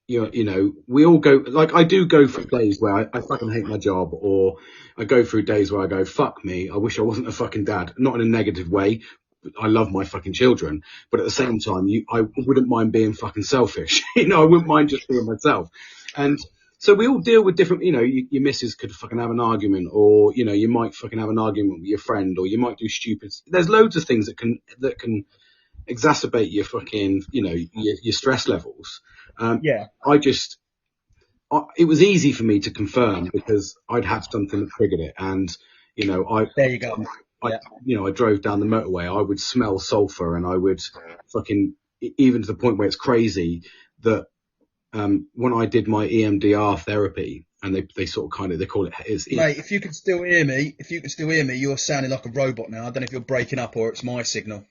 you know, we all go, like, I do go through days where I fucking hate my job, or I go through days where I go, fuck me, I wish I wasn't a fucking dad. Not in a negative way. I love my fucking children, but at the same time, I wouldn't mind being fucking selfish. You know, I wouldn't mind just being myself. And so we all deal with different, you know, your missus could fucking have an argument, or, you know, you might fucking have an argument with your friend, or you might do stupid. There's loads of things that can exacerbate your fucking, you know, your stress levels. It was easy for me to confirm because I'd had something that triggered it. And, you know, there you go. I drove down the motorway, I would smell sulfur, and I would fucking, even to the point where it's crazy that, when I did my EMDR therapy, and they sort of they call it, mate, if you can still hear me, you're sounding like a robot now. I don't know if you're breaking up or it's my signal.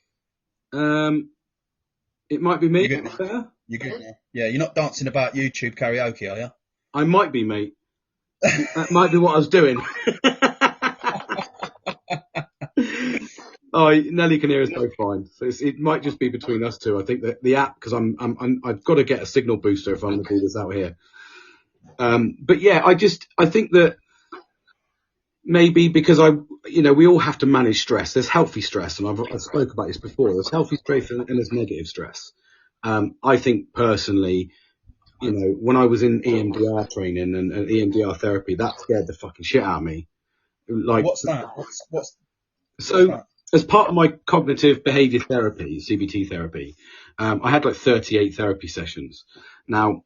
It might be me. You're good now. Yeah, you're not dancing about YouTube karaoke, are you? I might be, mate. That might be what I was doing. Oh, Nelly can hear us both fine, so it might just be between us two. I think that the app, because I've got to get a signal booster if I'm going to do this out here. But yeah, I think that maybe because we all have to manage stress. There's healthy stress, and I've spoke about this before. There's healthy stress and there's negative stress. I think personally, you know, when I was in EMDR training and EMDR therapy, that scared the fucking shit out of me. Like, what's that? What's that? As part of my cognitive behavior therapy, CBT therapy, I had like 38 therapy sessions. Now,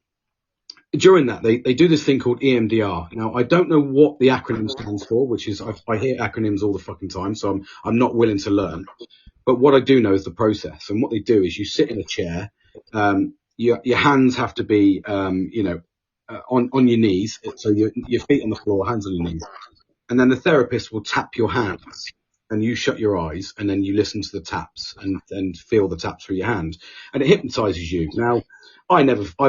during that, they do this thing called EMDR. Now, I don't know what the acronym stands for, which is, I hear acronyms all the fucking time, so I'm not willing to learn. But what I do know is the process. And what they do is you sit in a chair, your hands have to be, on your knees. So your feet on the floor, hands on your knees. And then the therapist will tap your hands, and you shut your eyes, and then you listen to the taps and feel the taps through your hand, and it hypnotizes you. Now, I've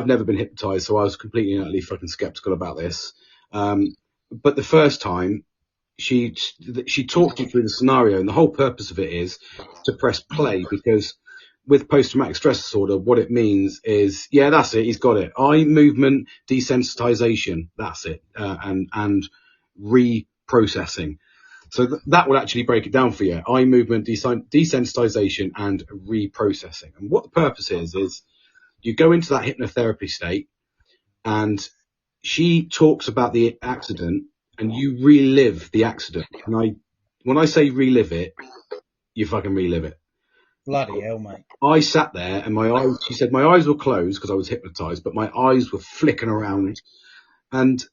never been hypnotized, so I was completely and utterly fucking skeptical about this. But the first time, she talked you through the scenario, and the whole purpose of it is to press play, because with post-traumatic stress disorder, what it means is, yeah, that's it, he's got it. Eye movement desensitization, that's it, and reprocessing. So that would actually break it down for you. Eye movement desensitization and reprocessing. And what the purpose is you go into that hypnotherapy state, and she talks about the accident, and you relive the accident. And when I say relive it, you fucking relive it. Bloody hell, mate. I sat there, and she said my eyes were closed because I was hypnotized, but my eyes were flicking around. And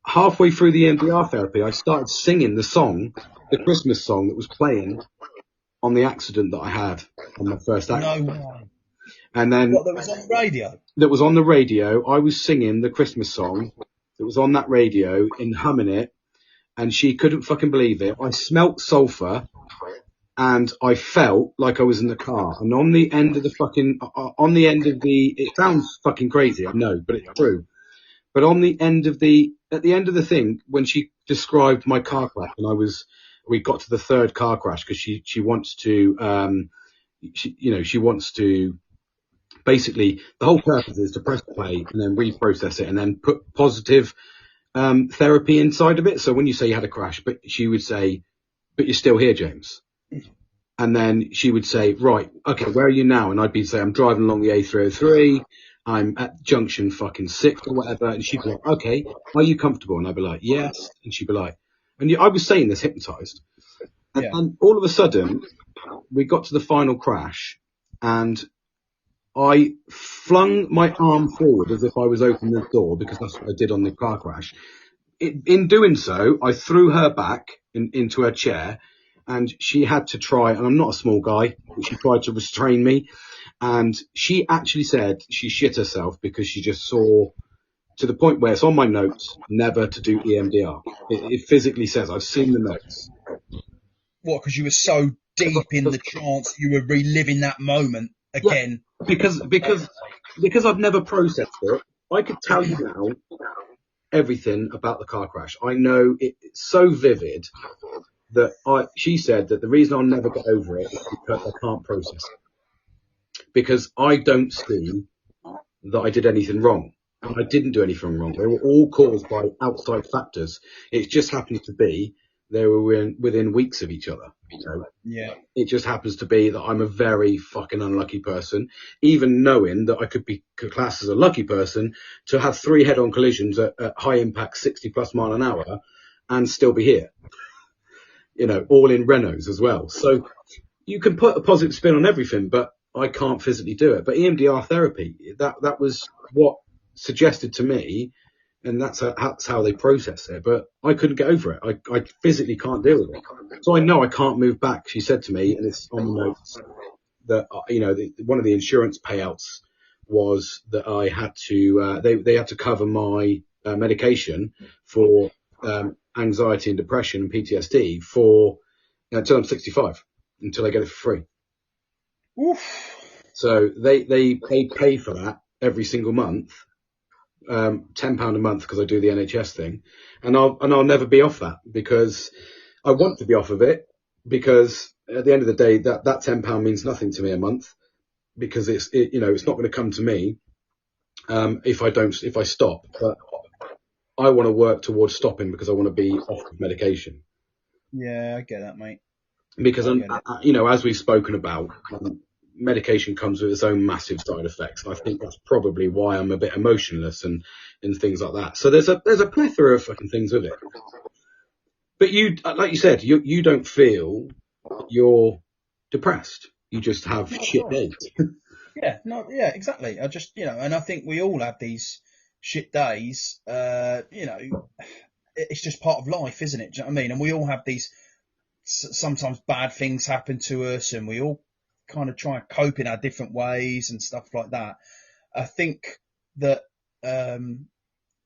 halfway through the EMDR therapy, I started singing the Christmas song that was playing on the accident that I had on my first accident. No way. And then What, that was on the radio? That was on the radio. I was singing the Christmas song that was on that radio and humming it, and she couldn't fucking believe it. I smelt sulphur, and I felt like I was in the car. And on the end of the it sounds fucking crazy, I know, but it's true. But at the end of the thing, when she described my car crash, and we got to the third car crash because she wants to, she wants to. Basically, the whole purpose is to press play and then reprocess it and then put positive therapy inside of it. So when you say you had a crash, but she would say, "But you're still here, James." And then she would say, "Right, okay, where are you now?" And I'd be saying, "I'm driving along the A303. I'm at junction fucking 6 or whatever." And she'd be like, "Okay, are you comfortable?" And I'd be like, "Yes." And she'd be like, I was saying this hypnotized. And all of a sudden, we got to the final crash, and I flung my arm forward as if I was opening the door, because that's what I did on the car crash. In doing so, I threw her back into her chair, and she had to try, and I'm not a small guy, but she tried to restrain me. And she actually said she shit herself because she just saw, to the point where it's on my notes, never to do EMDR. It physically says, I've seen the notes. What, because you were so deep in the trance, you were reliving that moment again? Yeah, because I've never processed it. I could tell you now everything about the car crash. I know it's so vivid that she said that the reason I'll never get over it is because I can't process it. Because I don't see that I did anything wrong. And I didn't do anything wrong. They were all caused by outside factors. It just happens to be they were within weeks of each other. Yeah. It just happens to be that I'm a very fucking unlucky person, even knowing that I could be classed as a lucky person to have 3 head-on collisions at high impact 60 plus mile an hour and still be here. All in Renaults as well. So you can put a positive spin on everything, but I can't physically do it. But EMDR therapy, that was what suggested to me, and that's how they process it. But I couldn't get over it. I physically can't deal with it. So I know I can't move back. She said to me, and it's on the notes, that one of the insurance payouts was that I had to they had to cover my medication for anxiety and depression and PTSD for until I'm 65, until I get it for free. Oof. So they pay for that every single month. £10 a month because I do the NHS thing, and I'll never be off that, because I want to be off of it, because at the end of the day that £10 means nothing to me a month, because it's not going to come to me if I stop. But I want to work towards stopping because I want to be off of medication. Yeah, I get that, mate. Because as we've spoken about, medication comes with its own massive side effects. And I think that's probably why I'm a bit emotionless and things like that. So there's a plethora of fucking things with it. But you, like you said, you don't feel you're depressed. You just have shit days. Yeah, exactly. I just, and I think we all have these shit days. It's just part of life, isn't it? Do you know what I mean? And we all have these, sometimes bad things happen to us, and we all kind of try and cope in our different ways and stuff like that. I think that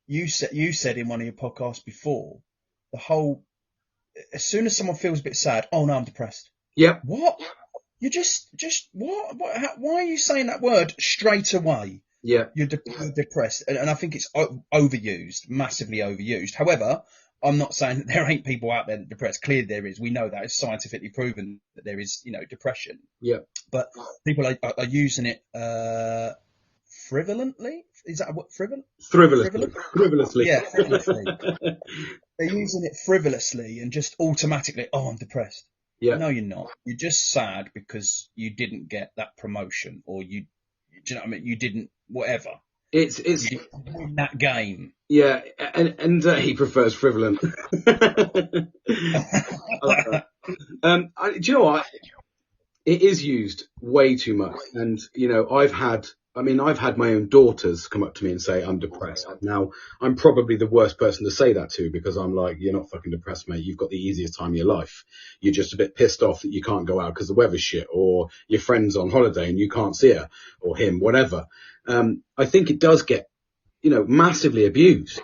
you said in one of your podcasts before, the whole, as soon as someone feels a bit sad, oh no, I'm depressed. Yep. What? You just what? Why are you saying that word straight away? Yeah. You're depressed, and I think it's overused, massively overused. However, I'm not saying that there ain't people out there that are depressed. Clearly there is. We know that. It's scientifically proven that there is, depression. Yeah. But people are using it frivolently. Is that what frivolously? Yeah, frivolously. They're using it frivolously and just automatically, oh, I'm depressed. Yeah. No, you're not. You're just sad because you didn't get that promotion, or do you know what I mean? You didn't, whatever. You didn't win that game. Yeah, and he prefers frivolent. Do you know what? it is used way too much. And, you know, I've had my own daughters come up to me and say, I'm depressed. Now, I'm probably the worst person to say that to, because I'm like, you're not fucking depressed, mate. You've got the easiest time of your life. You're just a bit pissed off that you can't go out because the weather's shit, or your friend's on holiday and you can't see her or him, whatever. I think it does get, you know, massively abused.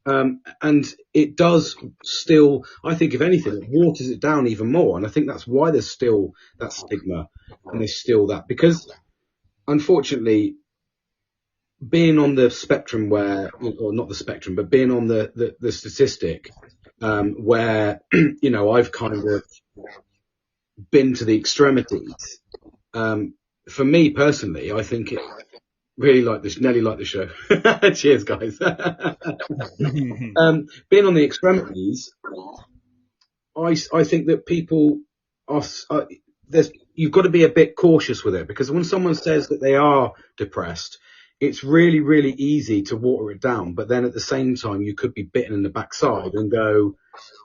And it does still, I think if anything, it waters it down even more. And I think that's why there's still that stigma, and there's still that, because unfortunately, being on the spectrum where, or not the spectrum, but being on the statistic, where, you know, I've kind of been to the extremities, for me personally, I think it really like this, Nelly liked the show. Cheers, guys. Being on the extremities, I think that people are, you've got to be a bit cautious with it, because when someone says that they are depressed, it's really, really easy to water it down. But then at the same time, you could be bitten in the backside and go,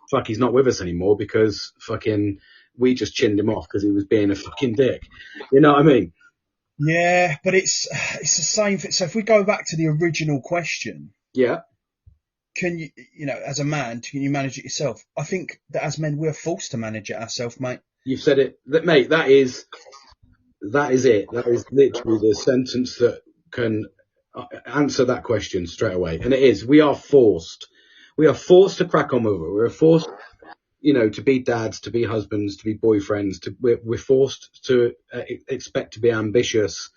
fuck, he's not with us anymore because fucking we just chinned him off because he was being a fucking dick. You know what I mean? Yeah, but it's the same. So if we go back to the original question, yeah, can you, you know, as a man, can you manage it yourself? I think that as men, we're forced to manage it ourselves, mate. You've said it, mate. That is it. That is literally the sentence that can answer that question straight away. And it is, we are forced to crack on with it. We're forced, you know, to be dads, to be husbands, to be boyfriends. We're forced to expect to be ambitious.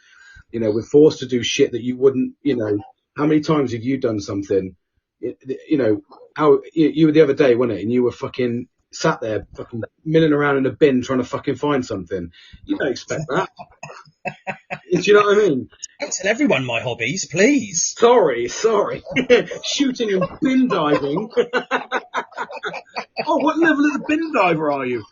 You know, we're forced to do shit that you wouldn't, you know, how many times have you done something, you know, you were the other day, wasn't it? And you were fucking sat there fucking milling around in a bin trying to fucking find something. You don't expect that. Do you know what I mean? Don't tell everyone my hobbies, please. Sorry. Shooting and bin diving. Oh, what level of the bin diver are you?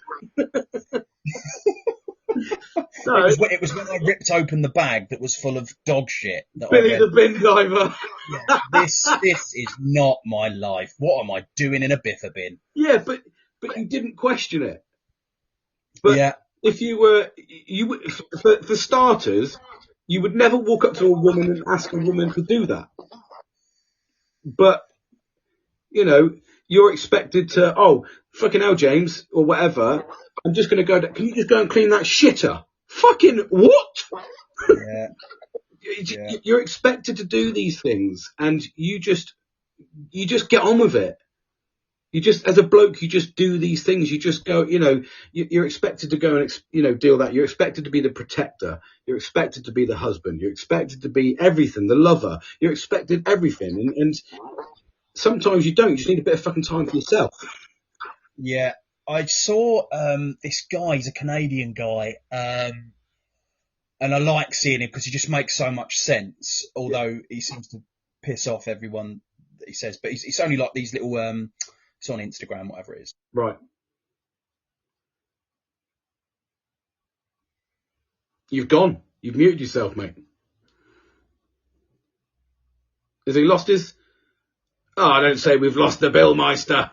No, it was when I ripped open the bag that was full of dog shit. That Billy the bin diver. Yeah, this is not my life. What am I doing in a biffa bin? Yeah, but you didn't question it. But yeah. If you were, for starters, you would never walk up to a woman and ask a woman to do that. But, you know, you're expected to, oh, fucking hell, James, or whatever, I'm just going to go, can you just go and clean that shitter? Fucking what? Yeah. You're expected to do these things, and you just get on with it. You just, as a bloke, you just do these things. You just go, you know, you're expected to go and, you know, deal that. You're expected to be the protector. You're expected to be the husband. You're expected to be everything, the lover. You're expected everything. And sometimes you don't. You just need a bit of fucking time for yourself. Yeah. I saw this guy, he's a Canadian guy, and I like seeing him because he just makes so much sense, although he seems to piss off everyone that he says. But it's only like these little... it's on Instagram, whatever it is. Right. You've gone. You've muted yourself, mate. Has he lost his... Oh, don't say we've lost the Billmeister.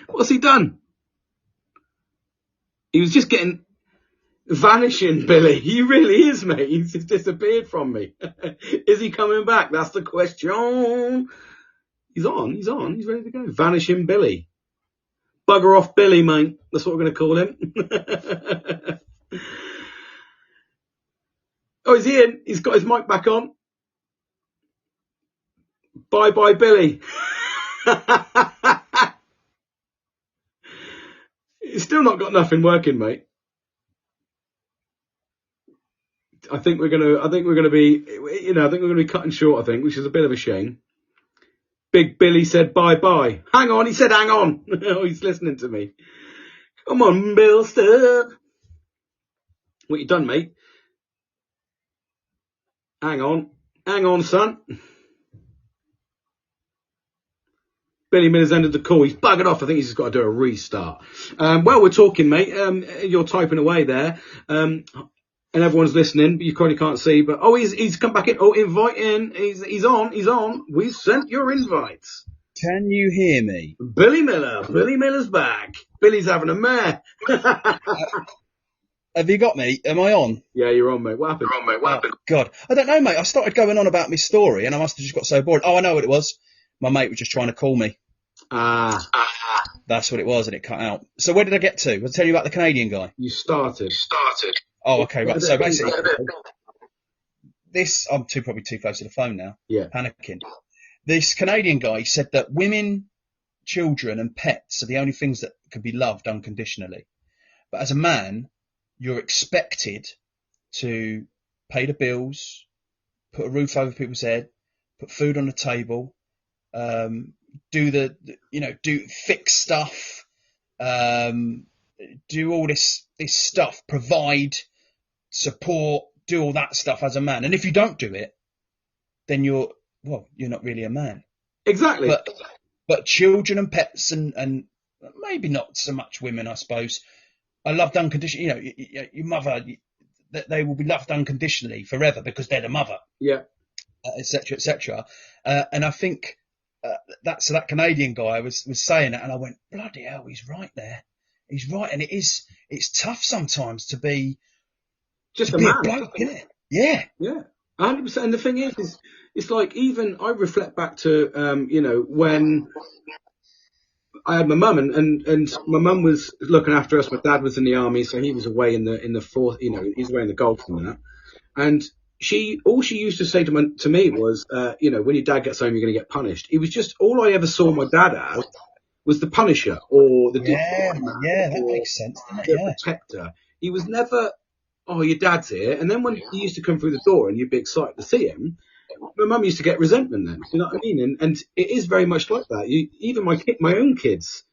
What's he done? He was just getting... vanishing, Billy. He really is, mate. He's just disappeared from me. Is he coming back? That's the question. He's on. He's ready to go. Vanishing Billy. Bugger off Billy, mate. That's what we're going to call him. Oh, is he in? He's got his mic back on. Bye-bye, Billy. He's still not got nothing working, mate. I think we're gonna be, you know, cutting short, I think, which is a bit of a shame. Big Billy said bye-bye. Hang on, he said hang on. Oh, he's listening to me. Come on, Bill, stop. What you done, mate? Hang on, son. Billy Miller's ended the call. He's buggered off. I think he's just got to do a restart. Well, we're talking, mate. You're typing away there. And everyone's listening, but you probably can't see. But he's come back in. Oh, invite in. He's on. We sent your invites. Can you hear me? Billy Miller's back. Billy's having a mare. Have you got me? Am I on? Yeah, you're on, mate. What happened? Oh, God. I don't know, mate. I started going on about my story and I must have just got so bored. Oh, I know what it was. My mate was just trying to call me. That's what it was, and it cut out. So where did I get to? I'll tell you about the Canadian guy. You started. Oh, okay, right. So basically, I'm probably too close to the phone now. Yeah. Panicking. This Canadian guy said that women, children, and pets are the only things that can be loved unconditionally. But as a man, you're expected to pay the bills, put a roof over people's head, put food on the table, do fix stuff, do all this stuff, provide, support, do all that stuff as a man. And if you don't do it, then you're not really a man. Exactly. But children and pets and maybe not so much women, I suppose, are loved unconditionally. Your mother, they will be loved unconditionally forever because they're the mother. Yeah. Etc. etc. And I think that Canadian guy was saying it, and I went, bloody hell, he's right there. He's right, and it's tough sometimes to be just a bloke, isn't it? Yeah. 100%. And the thing is it's like, even I reflect back to when I had my mum, and my mum was looking after us. My dad was in the army, so he was away in the fourth. He's away in the Gulf and that. And all she used to say to me was, when your dad gets home, you're going to get punished. It was just, all I ever saw my dad as was the punisher or the that makes sense, doesn't it? the protector. He was never, oh, your dad's here. And then when he used to come through the door and you'd be excited to see him, my mum used to get resentment then. You know what I mean? And it is very much like that. Even my own kids,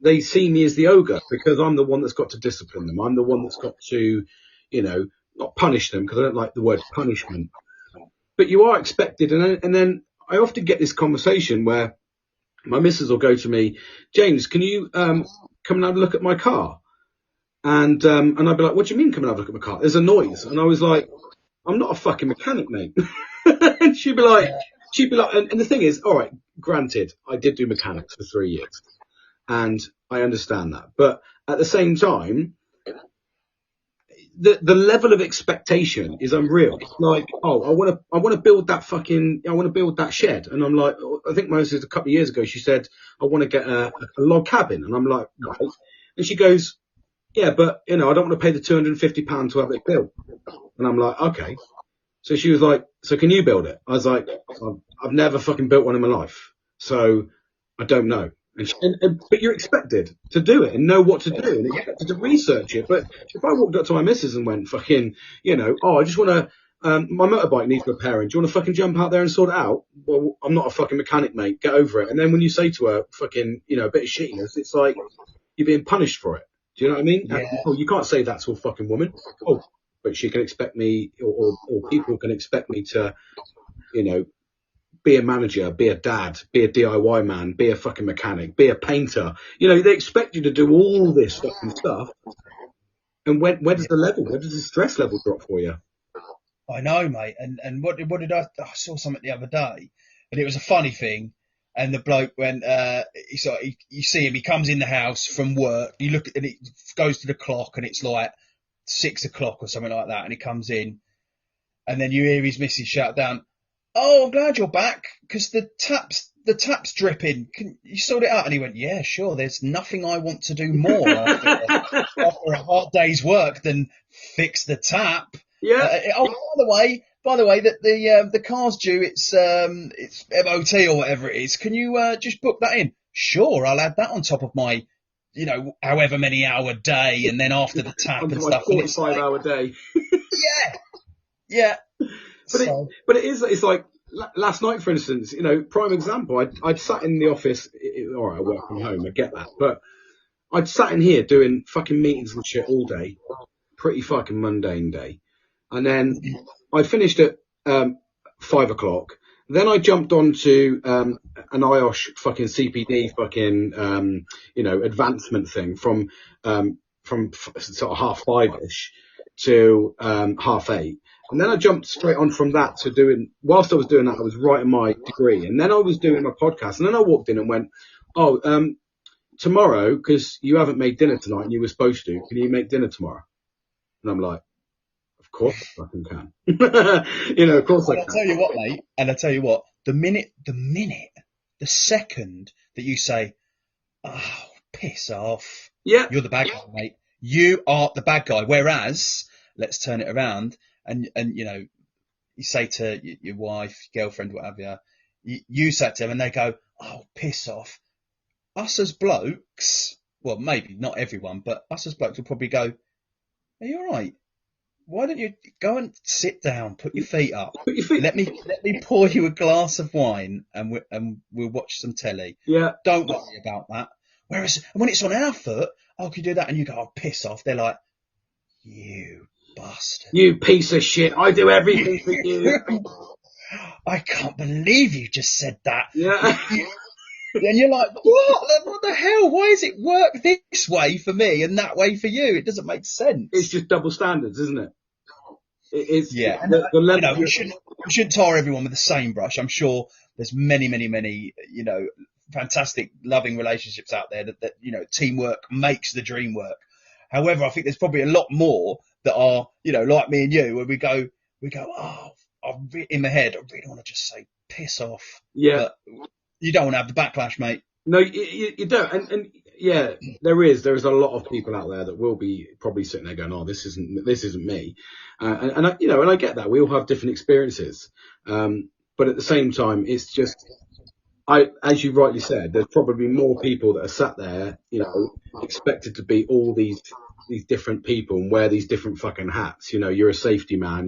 they see me as the ogre because I'm the one that's got to discipline them. I'm the one that's got to, not punish them, because I don't like the word punishment. But you are expected. And then I often get this conversation where my missus will go to me, James, can you come and have a look at my car? And I'd be like, what do you mean come and have a look at my car? There's a noise. And I was like, I'm not a fucking mechanic, mate. And she'd be like, and the thing is, all right, granted, I did do mechanics for 3 years and I understand that. But at the same time, the level of expectation is unreal. Like, oh, I want to build that shed. And I'm like, I think my sister a couple of years ago, she said, I want to get a log cabin. And I'm like, right. And she goes, yeah, but I don't want to pay the £250 to have it built. And I'm like, okay. So she was like, so can you build it? I was like, I've never fucking built one in my life, so I don't know. But you're expected to do it and know what to do, and you're expected to research it. But if I walked up to my missus and went, fucking, I just want to, my motorbike needs repairing. Do you want to fucking jump out there and sort it out? Well, I'm not a fucking mechanic, mate. Get over it. And then when you say to her, fucking, a bit of shittiness, it's like you're being punished for it. Do you know what I mean? Yeah. Oh, you can't say that to a fucking woman. Oh, but she can expect me, or people can expect me to, be a manager, be a dad, be a DIY man, be a fucking mechanic, be a painter. They expect you to do all this fucking stuff. And where does the stress level drop for you? I know, mate. And what did I saw something the other day, and it was a funny thing. And the bloke, when you see him, he comes in the house from work. You look at it, it goes to the clock, and it's like 6 o'clock or something like that. And he comes in, and then you hear his missus shout down, "Oh, I'm glad you're back, because the tap's dripping. Can you sort it out?" And he went, "Yeah, sure. There's nothing I want to do more after a hard day's work than fix the tap." Yeah. By the way, that the car's due. It's MOT or whatever it is. Can you just book that in? Sure, I'll add that on top of my, however many hour day, and then after the tap and stuff. 45-hour day. Yeah. But it's like last night, for instance. Prime example. I'd sat in the office. All right, I work from home. I get that, but I'd sat in here doing fucking meetings and shit all day. Pretty fucking mundane day. And then I finished at 5 o'clock. Then I jumped onto an IOSH fucking CPD fucking advancement thing from sort of 5:30ish to 8:30. And then I jumped straight on from that to doing. Whilst I was doing that, I was writing my degree, and then I was doing my podcast. And then I walked in and went, "Oh, tomorrow, because you haven't made dinner tonight and you were supposed to. Can you make dinner tomorrow?" And I'm like, of course I fucking can. Of course I can. I tell you what, mate, and I tell you what, the second that you say, oh, piss off, Yeah. you're the bad guy, mate. You are the bad guy. Whereas, let's turn it around, and you say to your wife, girlfriend, whatever, you say to them, and they go, oh, piss off. Us as blokes, well, maybe not everyone, but us as blokes will probably go, are you all right? Why don't you go and sit down, put your feet up, let me pour you a glass of wine, and we'll watch some telly. Yeah. Don't worry about that. Whereas when it's on our foot, oh, can you do that? And you go, oh, piss off. They're like, you bastard. You piece of shit. I do everything for you. I can't believe you just said that. Yeah. And you're like, what the hell? Why does it work this way for me and that way for you? It doesn't make sense. It's just double standards, isn't it? It's yeah. The level. We shouldn't tar everyone with the same brush. I'm sure there's many, fantastic, loving relationships out there that teamwork makes the dream work. However, I think there's probably a lot more that are, like me and you, where we go, oh, in my head, I really want to just say, piss off. Yeah. But you don't want to have the backlash, mate. No, you don't. And yeah, there's a lot of people out there that will be probably sitting there going, oh, this isn't me. And I get that. We all have different experiences. But at the same time, it's just, as you rightly said, there's probably more people that are sat there, expected to be all these different people and wear these different fucking hats. You're a safety man.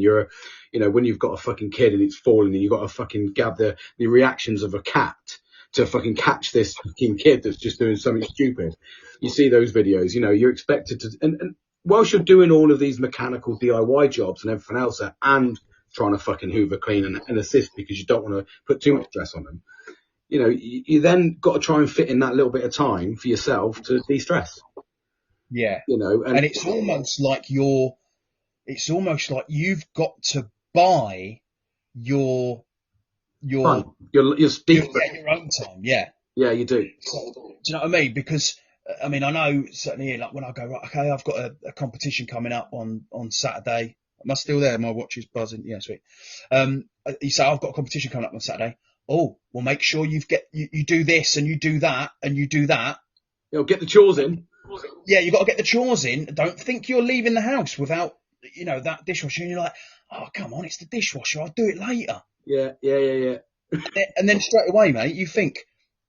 When you've got a fucking kid and it's falling and you've got to fucking gather the reactions of a cat to fucking catch this fucking kid that's just doing something stupid. You see those videos, you're expected to, and whilst you're doing all of these mechanical DIY jobs and everything else and trying to fucking hoover clean and assist because you don't want to put too much stress on them, you then got to try and fit in that little bit of time for yourself to de-stress. Yeah. And it's almost like you've got to buy your your own time. Yeah. Yeah, you do. So, do you know what I mean? Because I know certainly like when I go, right, okay, I've got a competition coming up on Saturday. Am I still there? My watch is buzzing. Yeah, sweet. You say I've got a competition coming up on Saturday. Oh, well, make sure you do this and you do that and you do that. Get the chores in. Yeah, you got to get the chores in. Don't think you're leaving the house without that dishwasher. And you're like, oh, come on, it's the dishwasher. I'll do it later. Yeah. And then straight away, mate, you think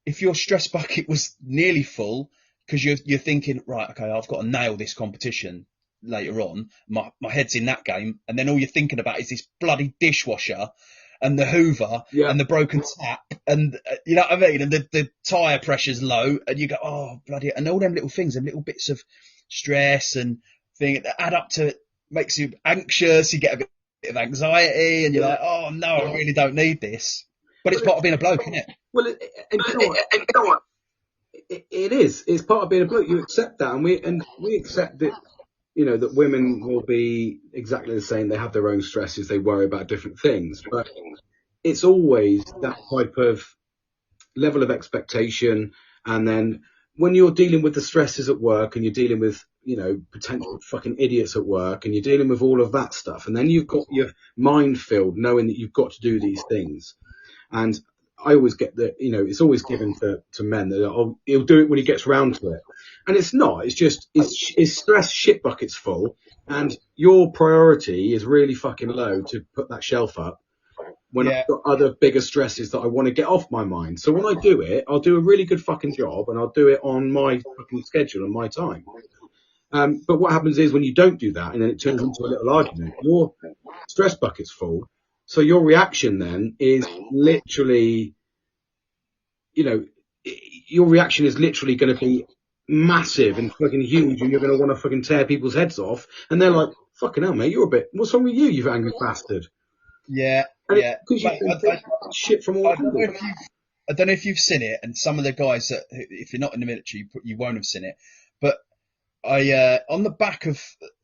if your stress bucket was nearly full because you're thinking, right, okay, I've got to nail this competition later on. My head's in that game, and then all you're thinking about is this bloody dishwasher and the Hoover and the broken tap, and you know what I mean, and the tire pressure's low, and you go, oh bloody, and all them little things, them little bits of stress and thing that add up to makes you anxious. You get a bit of anxiety, and you're like, oh no, I really don't need this. But it's part of being a bloke, isn't it? Well, and you know what? It is. It's part of being a bloke. You accept that, and we accept that. That women will be exactly the same. They have their own stresses. They worry about different things, but it's always that type of level of expectation. And then when you're dealing with the stresses at work, and you're dealing with potential fucking idiots at work, and you're dealing with all of that stuff, and then you've got your mind filled knowing that you've got to do these things. And I always get that, it's always given to men that he'll do it when he gets round to it. And it's not, it's just, it's stress shit buckets full, and your priority is really fucking low to put that shelf up when I've got other bigger stresses that I want to get off my mind. So when I do it, I'll do a really good fucking job, and I'll do it on my fucking schedule and my time. But what happens is when you don't do that, and then it turns into a little argument, your stress bucket's full. So your reaction then is literally, your reaction is literally going to be massive and fucking huge, and you're going to want to fucking tear people's heads off. And they're like, fucking hell, mate, what's wrong with you, you angry bastard? Yeah, Because you shit from all I don't know if you've seen it, and some of the guys that, if you're not in the military, you won't have seen it. But on the back of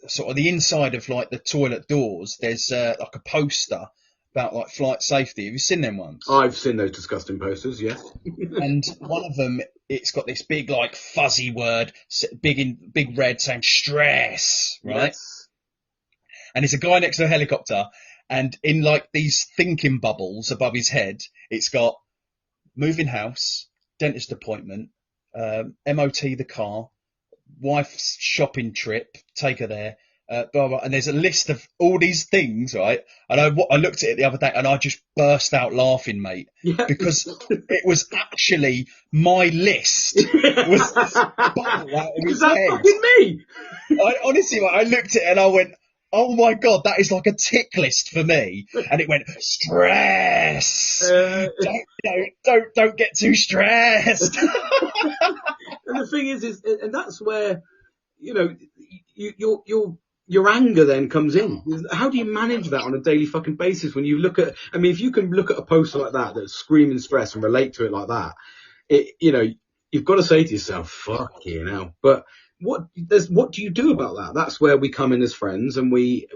sort of the inside of like the toilet doors, there's like a poster about like flight safety. Have you seen them ones? I've seen those disgusting posters, yes. And one of them, it's got this big like fuzzy word, big red, saying stress, right? Yes. and it's a guy next to a helicopter, and in like these thinking bubbles above his head, it's got moving house, dentist appointment, MOT the car, wife's shopping trip, take her there, blah, blah, and there's a list of all these things, right? And I looked at it the other day and I just burst out laughing, mate, because it was actually my list. Was bubble out of his head. Fucking me? Honestly, I looked at it and I went, oh my God, that is like a tick list for me. And it went, stress. Don't get too stressed. And the thing is, and that's where, you know, your anger then comes in. How do you manage that on a daily fucking basis when you look at, I mean, if you can look at a poster like that that's screaming stress and relate to it like that, you know, you've got to say to yourself, fuck you know. But what do you do about that? That's where we come in as friends, and we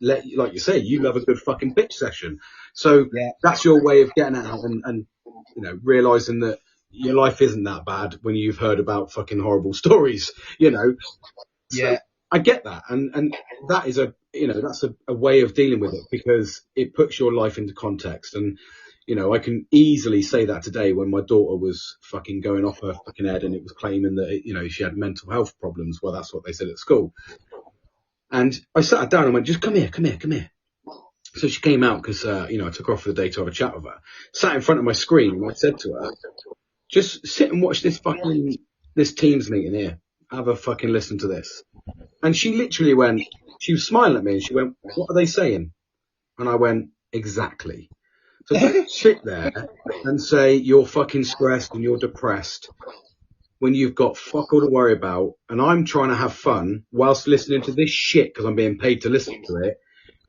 let, like you say, you love a good fucking bitch session. So that's your way of getting out and you know, realizing that your life isn't that bad when you've heard about fucking horrible stories, you know. So I get that, and that is that's a way of dealing with it, because it puts your life into context. And you know, I can easily say that today when my daughter was fucking going off her fucking head and it was claiming that, you know, she had mental health problems. Well, that's what they said at school. And I sat her down and went, just come here. So she came out because, you know, I took her off for the day to have a chat with her. Sat in front of my screen and I said to her, just sit and watch this Teams meeting here. Have a fucking listen to this. And she literally went, she was smiling at me and she went, what are they saying? And I went, exactly. So don't sit there and say you're fucking stressed and you're depressed when you've got fuck all to worry about, and I'm trying to have fun whilst listening to this shit because I'm being paid to listen to it,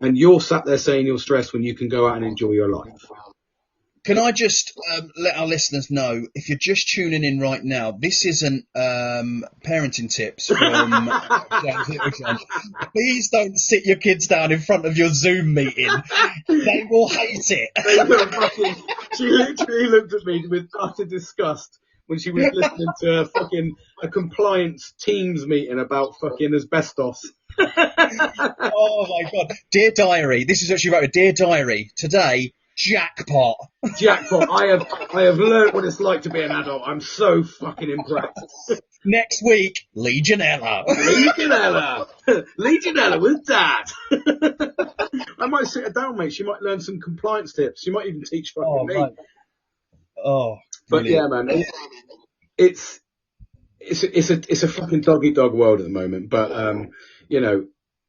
and you're sat there saying you're stressed when you can go out and enjoy your life. Can I just let our listeners know, if you're just tuning in right now, this isn't parenting tips from James. Please don't sit your kids down in front of your Zoom meeting. They will hate it. She literally looked at me with utter disgust when she was listening to a compliance Teams meeting about fucking asbestos. Oh my God. Dear Diary, this is what she wrote. Dear Diary, today, jackpot. I have learned what it's like to be an adult. I'm so fucking impressed. Next week, Legionella with Dad. I might sit her down, mate. She might learn some compliance tips. She might even teach fucking me. Mate. Oh, but brilliant. yeah, man, it's a fucking dog eat dog world at the moment. But you know,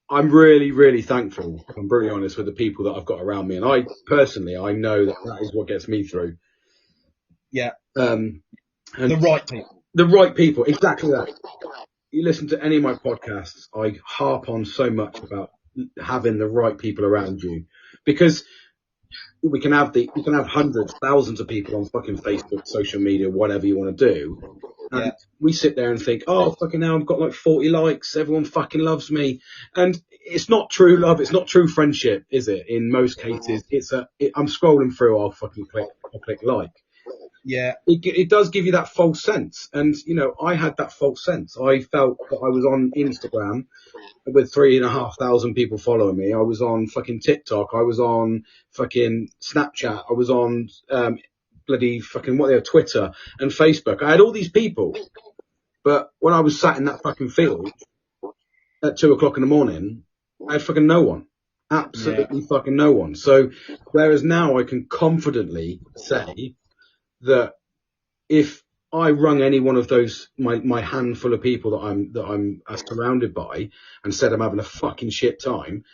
I'm really, really thankful, if I'm brutally honest, with the people that I've got around me. And I know that is what gets me through. Yeah. And the right people. The right people, exactly that. You listen to any of my podcasts, I harp on so much about having the right people around you, because we can have hundreds, thousands of people on fucking Facebook, social media, whatever you want to do. And we sit there and think, oh, fucking hell, I've got like 40 likes. Everyone fucking loves me. And it's not true love. It's not true friendship, is it? In most cases, I'm scrolling through, I'll click like. Yeah. It does give you that false sense. And, you know, I had that false sense. I felt that I was on Instagram with 3,500 people following me. I was on fucking TikTok. I was on fucking Snapchat. I was on, bloody fucking Twitter and Facebook. I had all these people, but when I was sat in that fucking field at 2:00 in the morning, I had fucking no one, absolutely fucking no one. So whereas now I can confidently say that if I rung any one of those my handful of people that I'm surrounded by and said I'm having a fucking shit time,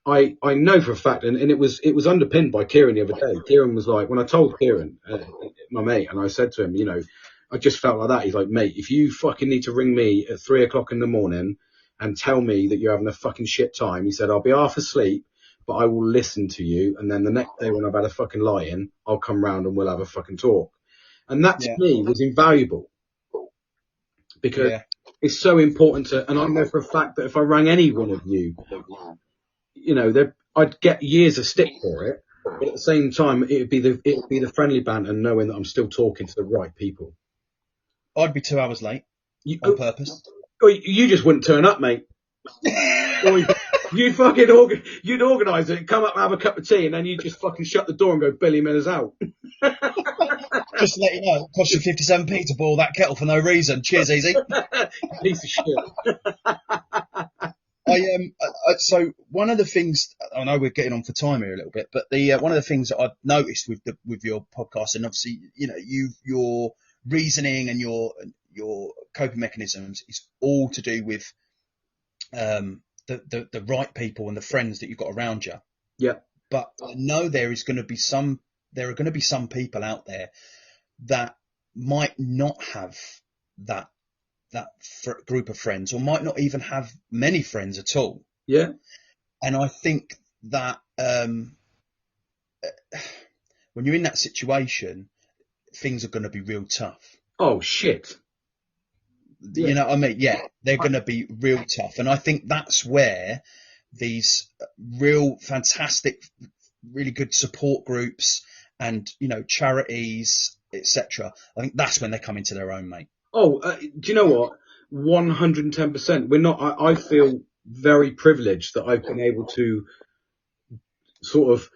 I know for a fact, and it was underpinned by Kieran the other day. Kieran was like, when I told Kieran, my mate, and I said to him, you know, I just felt like that. He's like, mate, if you fucking need to ring me at 3:00 in the morning and tell me that you're having a fucking shit time, he said, I'll be half asleep, but I will listen to you. And then the next day when I've had a fucking lie-in, I'll come round and we'll have a fucking talk. And that to me was invaluable, because it's so important to, and I know for a fact that if I rang any one of you, you know, I'd get years of stick for it, but at the same time, it'd be the friendly banter, knowing that I'm still talking to the right people. I'd be 2 hours late on purpose. Or you just wouldn't turn up, mate. Or You'd organise it, come up and have a cup of tea, and then you just fucking shut the door and go, Billy Miller's out. Just to let you know, it cost you 57p to boil that kettle for no reason. Cheers, easy. Piece of shit. So one of the things, I know we're getting on for time here a little bit, but one of the things that I've noticed with your podcast, and obviously, your reasoning and your coping mechanisms is all to do with the right people and the friends that you've got around you. Yeah. But I know there are going to be some people out there that might not have that group of friends, or might not even have many friends at all. Yeah. And I think that when you're in that situation, things are going to be real tough. Oh, shit. Yeah. You know what I mean? Yeah, they're going to be real tough. And I think that's where these real fantastic, really good support groups and, charities, etc. I think that's when they come into their own, mate. Oh, do you know what? 110%. We're not. I feel very privileged that I've been able to sort of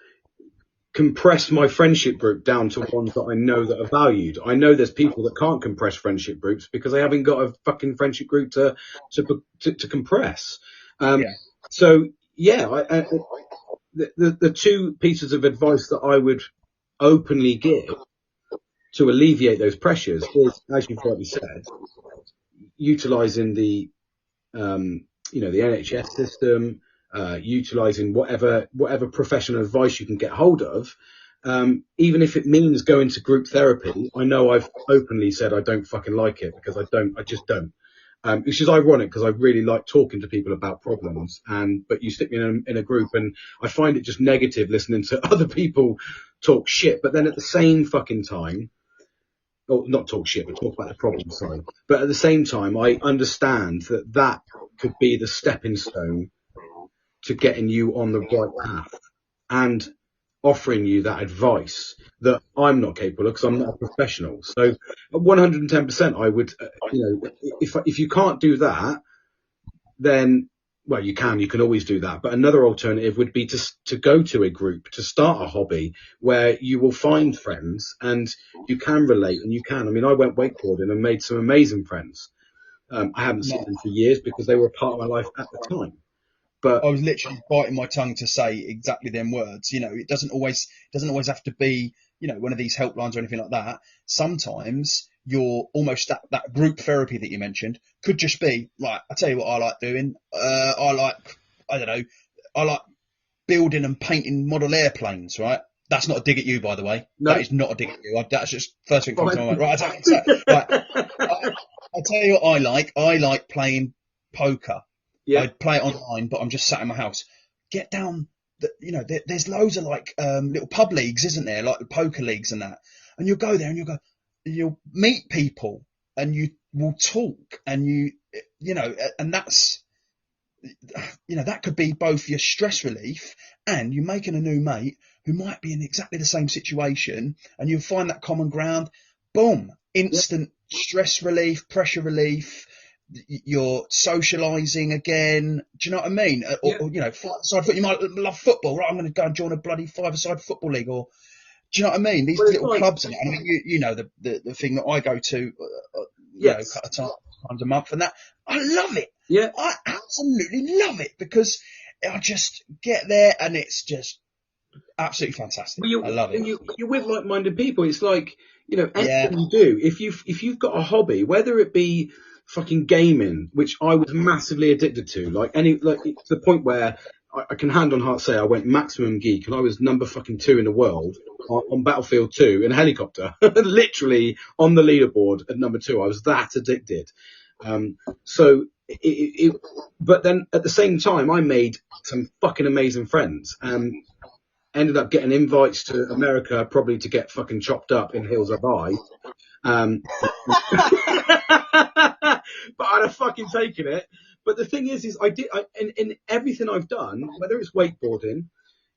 compress my friendship group down to ones that I know that are valued. I know there's people that can't compress friendship groups because they haven't got a fucking friendship group to compress. So yeah, the two pieces of advice that I would openly give to alleviate those pressures is, as you've rightly said, utilising the the NHS system, utilising whatever professional advice you can get hold of, even if it means going to group therapy. I know I've openly said I don't fucking like it because I just don't. Which is ironic because I really like talking to people about problems, but you stick me in a group and I find it just negative listening to other people talk shit. But then at the same fucking time, or not talk shit, but talk about the problem side. But at the same time, I understand that could be the stepping stone to getting you on the right path and offering you that advice that I'm not capable of because I'm not a professional. So 110%, I would, if you can't do that, then, well, you can always do that. But another alternative would be to go to a group, to start a hobby where you will find friends and you can relate and you can. I mean, I went wakeboarding and made some amazing friends. I haven't seen them for years because they were a part of my life at the time. But I was literally biting my tongue to say exactly them words. It doesn't always have to be, one of these helplines or anything like that. Sometimes you're almost that group therapy that you mentioned could just be, right, I tell you what I like doing. I like building and painting model airplanes, right? That's not a dig at you, by the way. No. That is not a dig at you. That's just first thing comes to my mind. Right, I'll tell you what I like. I like playing poker. Yeah. I'd play it online, but I'm just sat in my house. Get down, there's loads of little pub leagues, isn't there? Like the poker leagues and that. And you'll go there and you'll meet people and you will talk and and that's, that could be both your stress relief and you making a new mate who might be in exactly the same situation, and you'll find that common ground. Boom, instant stress relief, pressure relief. You're socialising again. Do you know what I mean? Or five-a-side football. You might love football, right? I'm going to go and join a bloody five-a-side football league. Or do you know what I mean? These little clubs. And I mean, the thing that I go to, a couple of times a month, and that I love it. Yeah, I absolutely love it because I just get there and it's just absolutely fantastic. Well, I love it. You're with like-minded people. It's like anything you do. If you've got a hobby, whether it be fucking gaming, which I was massively addicted to, to the point where I can hand on heart say I went maximum geek and I was number fucking 2 in the world on Battlefield 2 in a helicopter, literally on the leaderboard at number 2. I was that addicted. But then at the same time, I made some fucking amazing friends and ended up getting invites to America, probably to get fucking chopped up in Hills of Eye. But I'd have fucking taken it. But the thing is in everything I've done, whether it's wakeboarding,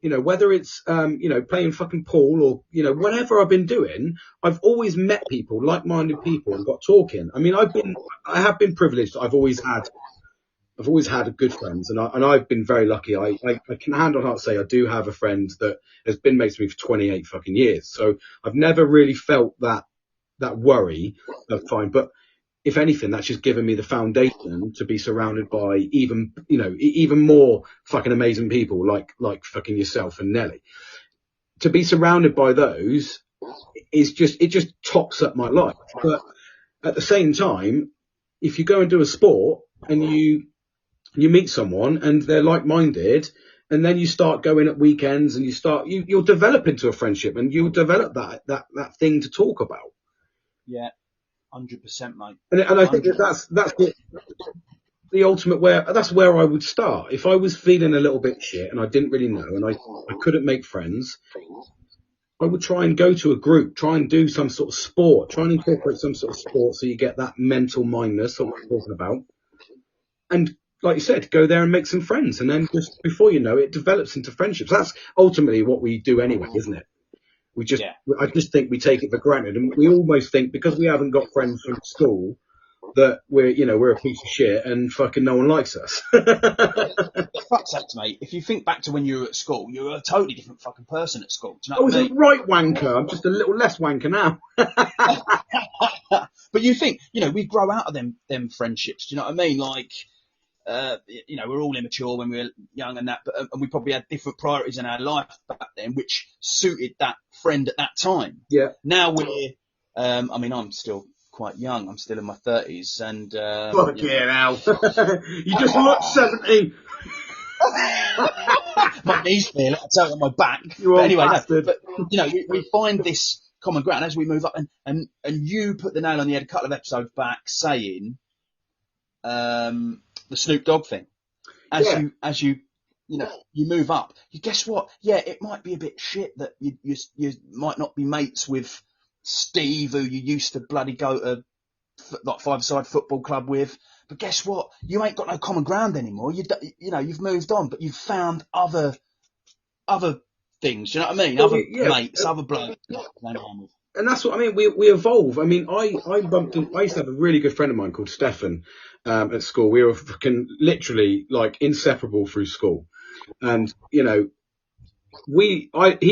whether it's, playing fucking pool or, whatever I've been doing, I've always met people, like-minded people, and got talking. I mean, I have been privileged. I've always had I've always had good friends, and I've been very lucky. I can hand on heart say I do have a friend that has been mates with me for 28 fucking years. So I've never really felt that worry of fine. But if anything, that's just given me the foundation to be surrounded by even more fucking amazing people like fucking yourself and Nelly. To be surrounded by those is it just tops up my life. But at the same time, if you go and do a sport and you meet someone and they're like-minded, and then you start going at weekends and you'll develop into a friendship, and you'll develop that thing to talk about. Yeah, 100%, mate. And I think that's the ultimate that's where I would start. If I was feeling a little bit shit and I didn't really know and I couldn't make friends, I would try and go to a group, try and do some sort of sport, try and incorporate some sort of sport so you get that mental mindness that we're talking about. And like you said, go there and make some friends. And then just before you know it, develops into friendships. That's ultimately what we do anyway, isn't it? I just think we take it for granted. And we almost think because we haven't got friends from school that we're a piece of shit and fucking no one likes us. Fuck's sake, mate. If you think back to when you were at school, you were a totally different fucking person at school. Do you know what I mean? A right wanker. I'm just a little less wanker now. But you think, we grow out of them friendships. Do you know what I mean? Like, we're all immature when we were young and that, and we probably had different priorities in our life back then, which suited that friend at that time. Yeah. Now we're, I'm still quite young. I'm still in my 30s, and fuck yeah, now you just look 70. My knees feel it. I tell you, on my back. But anyway, no, but we find this common ground as we move up, and you put the nail on the head a couple of episodes back, saying the Snoop Dogg thing. As you move up, you guess what? Yeah, it might be a bit shit that you might not be mates with Steve, who you used to bloody go to like five-a-side football club with. But guess what? You ain't got no common ground anymore. You've moved on, but you've found other things. Do you know what I mean? Other mates, other blokes. And that's what I mean. We evolve. I mean, I used to have a really good friend of mine called Stefan at school. We were fucking literally like inseparable through school. And, he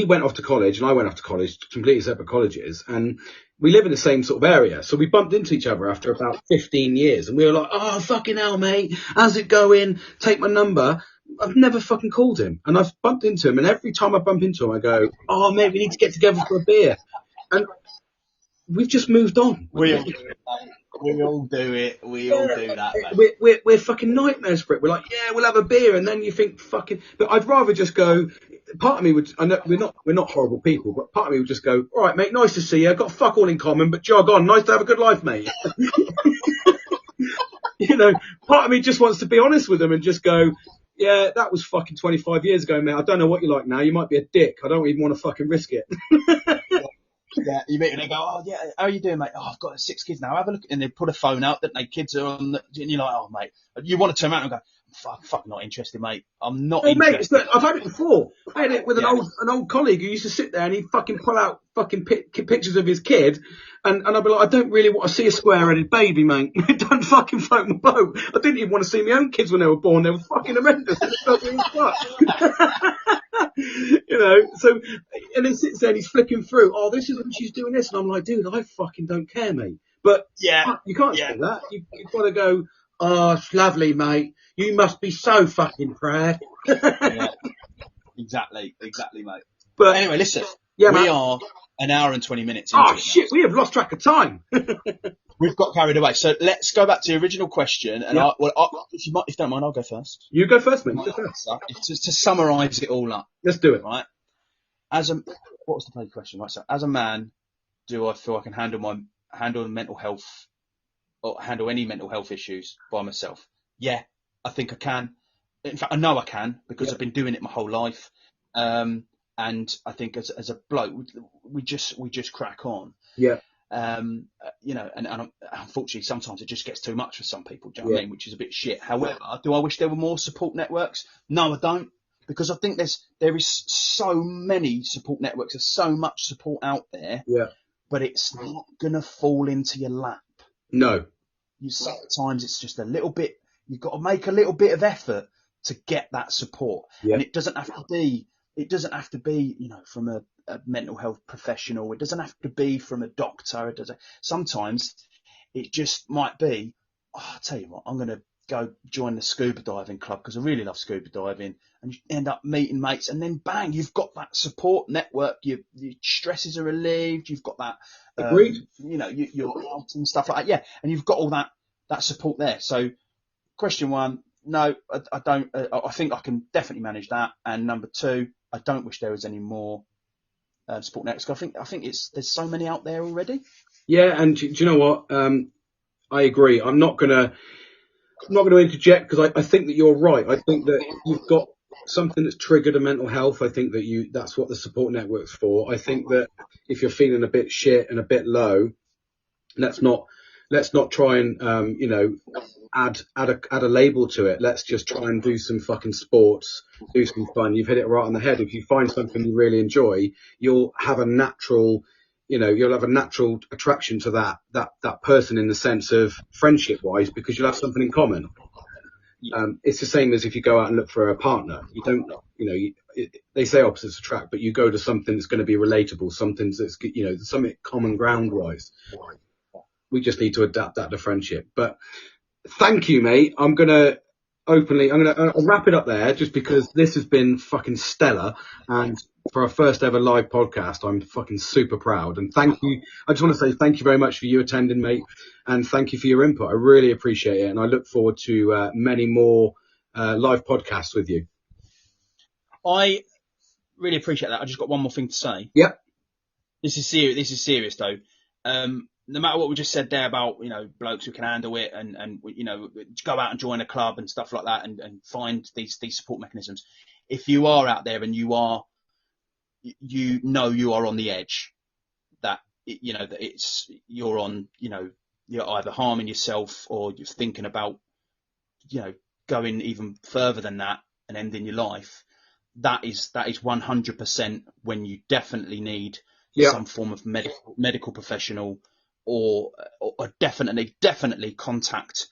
went off to college and I went off to college, completely separate colleges. And we live in the same sort of area. So we bumped into each other after about 15 years. And we were like, oh, fucking hell, mate. How's it going? Take my number. I've never fucking called him. And I've bumped into him. And every time I bump into him, I go, oh, mate, we need to get together for a beer. And we've just moved on. We all do it, mate. We all do it. We all do that, mate. We're fucking nightmares for it. We're like, yeah, we'll have a beer. And then you think, fucking... But I'd rather just go... Part of me would... I know we're not horrible people, but part of me would just go, all right, mate, nice to see you. Got fuck all in common, but jog on. Nice to have a good life, mate. Part of me just wants to be honest with them and just go... Yeah, that was fucking 25 years ago, mate. I don't know what you're like now. You might be a dick. I don't even want to fucking risk it. Yeah, you meet and they go, oh, yeah, how are you doing, mate? Oh, I've got 6 kids now. Have a look. And they put a phone out that their kids are on. And you're like, oh, mate. You want to turn around and go, fuck, not interested, mate. I'm not interested. Mate, I've had it before. I had it with an old colleague who used to sit there and he'd fucking pull out fucking pictures of his kid. And I'd be like, I don't really want to see a square-headed baby, mate. Don't fucking float my boat. I didn't even want to see my own kids when they were born. They were fucking horrendous. So, and he sits there and he's flicking through. Oh, this is when she's doing this. And I'm like, dude, I fucking don't care, mate. But you can't say that. You've got to go, oh, it's lovely, mate. You must be so fucking proud. Exactly, mate. But anyway, listen. Yeah, we are an hour and 20 minutes into it shit, we have lost track of time. We've got carried away. So let's go back to the original question. And if you don't mind, I'll go first. You go first, mate. To summarise it all up. Let's do it. Right. What was the bloody question? Right. So as a man, do I feel I can handle mental health or handle any mental health issues by myself? Yeah, I think I can. In fact, I know I can because I've been doing it my whole life. And I think as a bloke, we just crack on. Yeah. And unfortunately, sometimes it just gets too much for some people. Do you know what I mean? Which is a bit shit. However, do I wish there were more support networks? No, I don't, because I think there is so many support networks. There's so much support out there. Yeah. But it's not gonna fall into your lap. No. Sometimes it's just a little bit. you've got to make a little bit of effort to get that support. Yeah. And it doesn't have to be, you know, from a mental health professional. It doesn't have to be from a doctor. Sometimes it just might be, I'll tell you what, I'm going to go join the scuba diving club because I really love scuba diving, and you end up meeting mates, and then bang, you've got that support network. Your stresses are relieved. You've got that, Agreed. you know, you're out and stuff like that. Yeah, and you've got all that support there. So, question one, no, I don't. I think I can definitely manage that. And number two, I don't wish there was any more support networks. I think there's so many out there already. Yeah, and do you know what? I agree. I'm not gonna interject because I think that you're right. I think that if you've got something that's triggered a mental health, I think that that's what the support network's for. I think that if you're feeling a bit shit and a bit low, let's not try and add a label to it. Let's just try and do some fucking sports, do some fun. You've hit it right on the head. If you find something you really enjoy, you'll have a natural attraction to that person in the sense of friendship wise, because you'll have something in common. It's the same as if you go out and look for a partner. You don't, they say opposites attract, but you go to something that's going to be relatable, something that's, something common ground wise. We just need to adapt that to friendship. But thank you, mate. I'll wrap it up there just because this has been fucking stellar. And for our first ever live podcast, I'm fucking super proud. And thank you. I just want to say thank you very much for you attending, mate. And thank you for your input. I really appreciate it. And I look forward to many more live podcasts with you. I really appreciate that. I just got one more thing to say. Yep. This is serious though. No matter what we just said there about, blokes who can handle it and go out and join a club and stuff like that and find these support mechanisms. If you are out there and you are on the edge, that you're either harming yourself or you're thinking about, going even further than that and ending your life. That is 100% when you definitely need some form of medical professional. Or definitely contact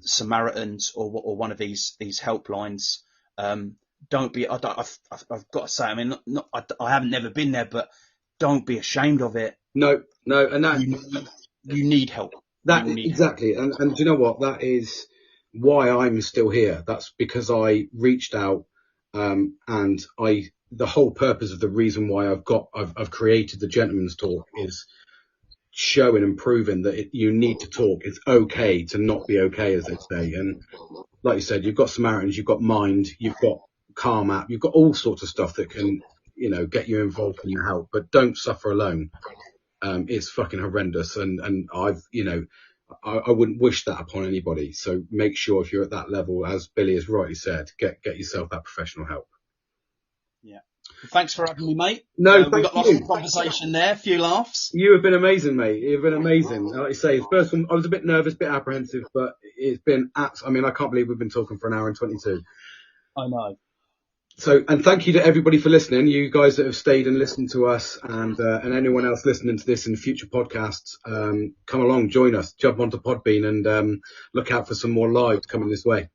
Samaritans or one of these helplines. Don't be. I've got to say. I mean, I haven't never been there, but don't be ashamed of it. No, and that you need help. Exactly, and do you know what? That is why I'm still here. That's because I reached out, and the whole purpose of the reason why I've created the Gentleman's Talk is showing and proving that you need to talk. It's okay to not be okay, as they say. And like you said, you've got Samaritans, you've got Mind, you've got Calm app, you've got all sorts of stuff that can, get you involved and you help. But don't suffer alone. It's fucking horrendous, and I've, I wouldn't wish that upon anybody. So make sure if you're at that level, as Billy has rightly said, get yourself that professional help. Yeah. Thanks for having me, mate. No, we got lots of conversation there, a few laughs. You have been amazing, mate. You've been amazing. Like I say, the first one, I was a bit nervous, a bit apprehensive, but it's been I can't believe we've been talking for an hour and 22. I know. So, and thank you to everybody for listening. You guys that have stayed and listened to us, and anyone else listening to this in future podcasts, come along, join us, jump onto Podbean, and look out for some more lives coming this way.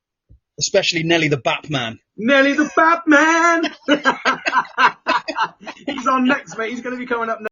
Especially Nelly the Batman. Nelly the Batman! He's on next, mate. He's going to be coming up next.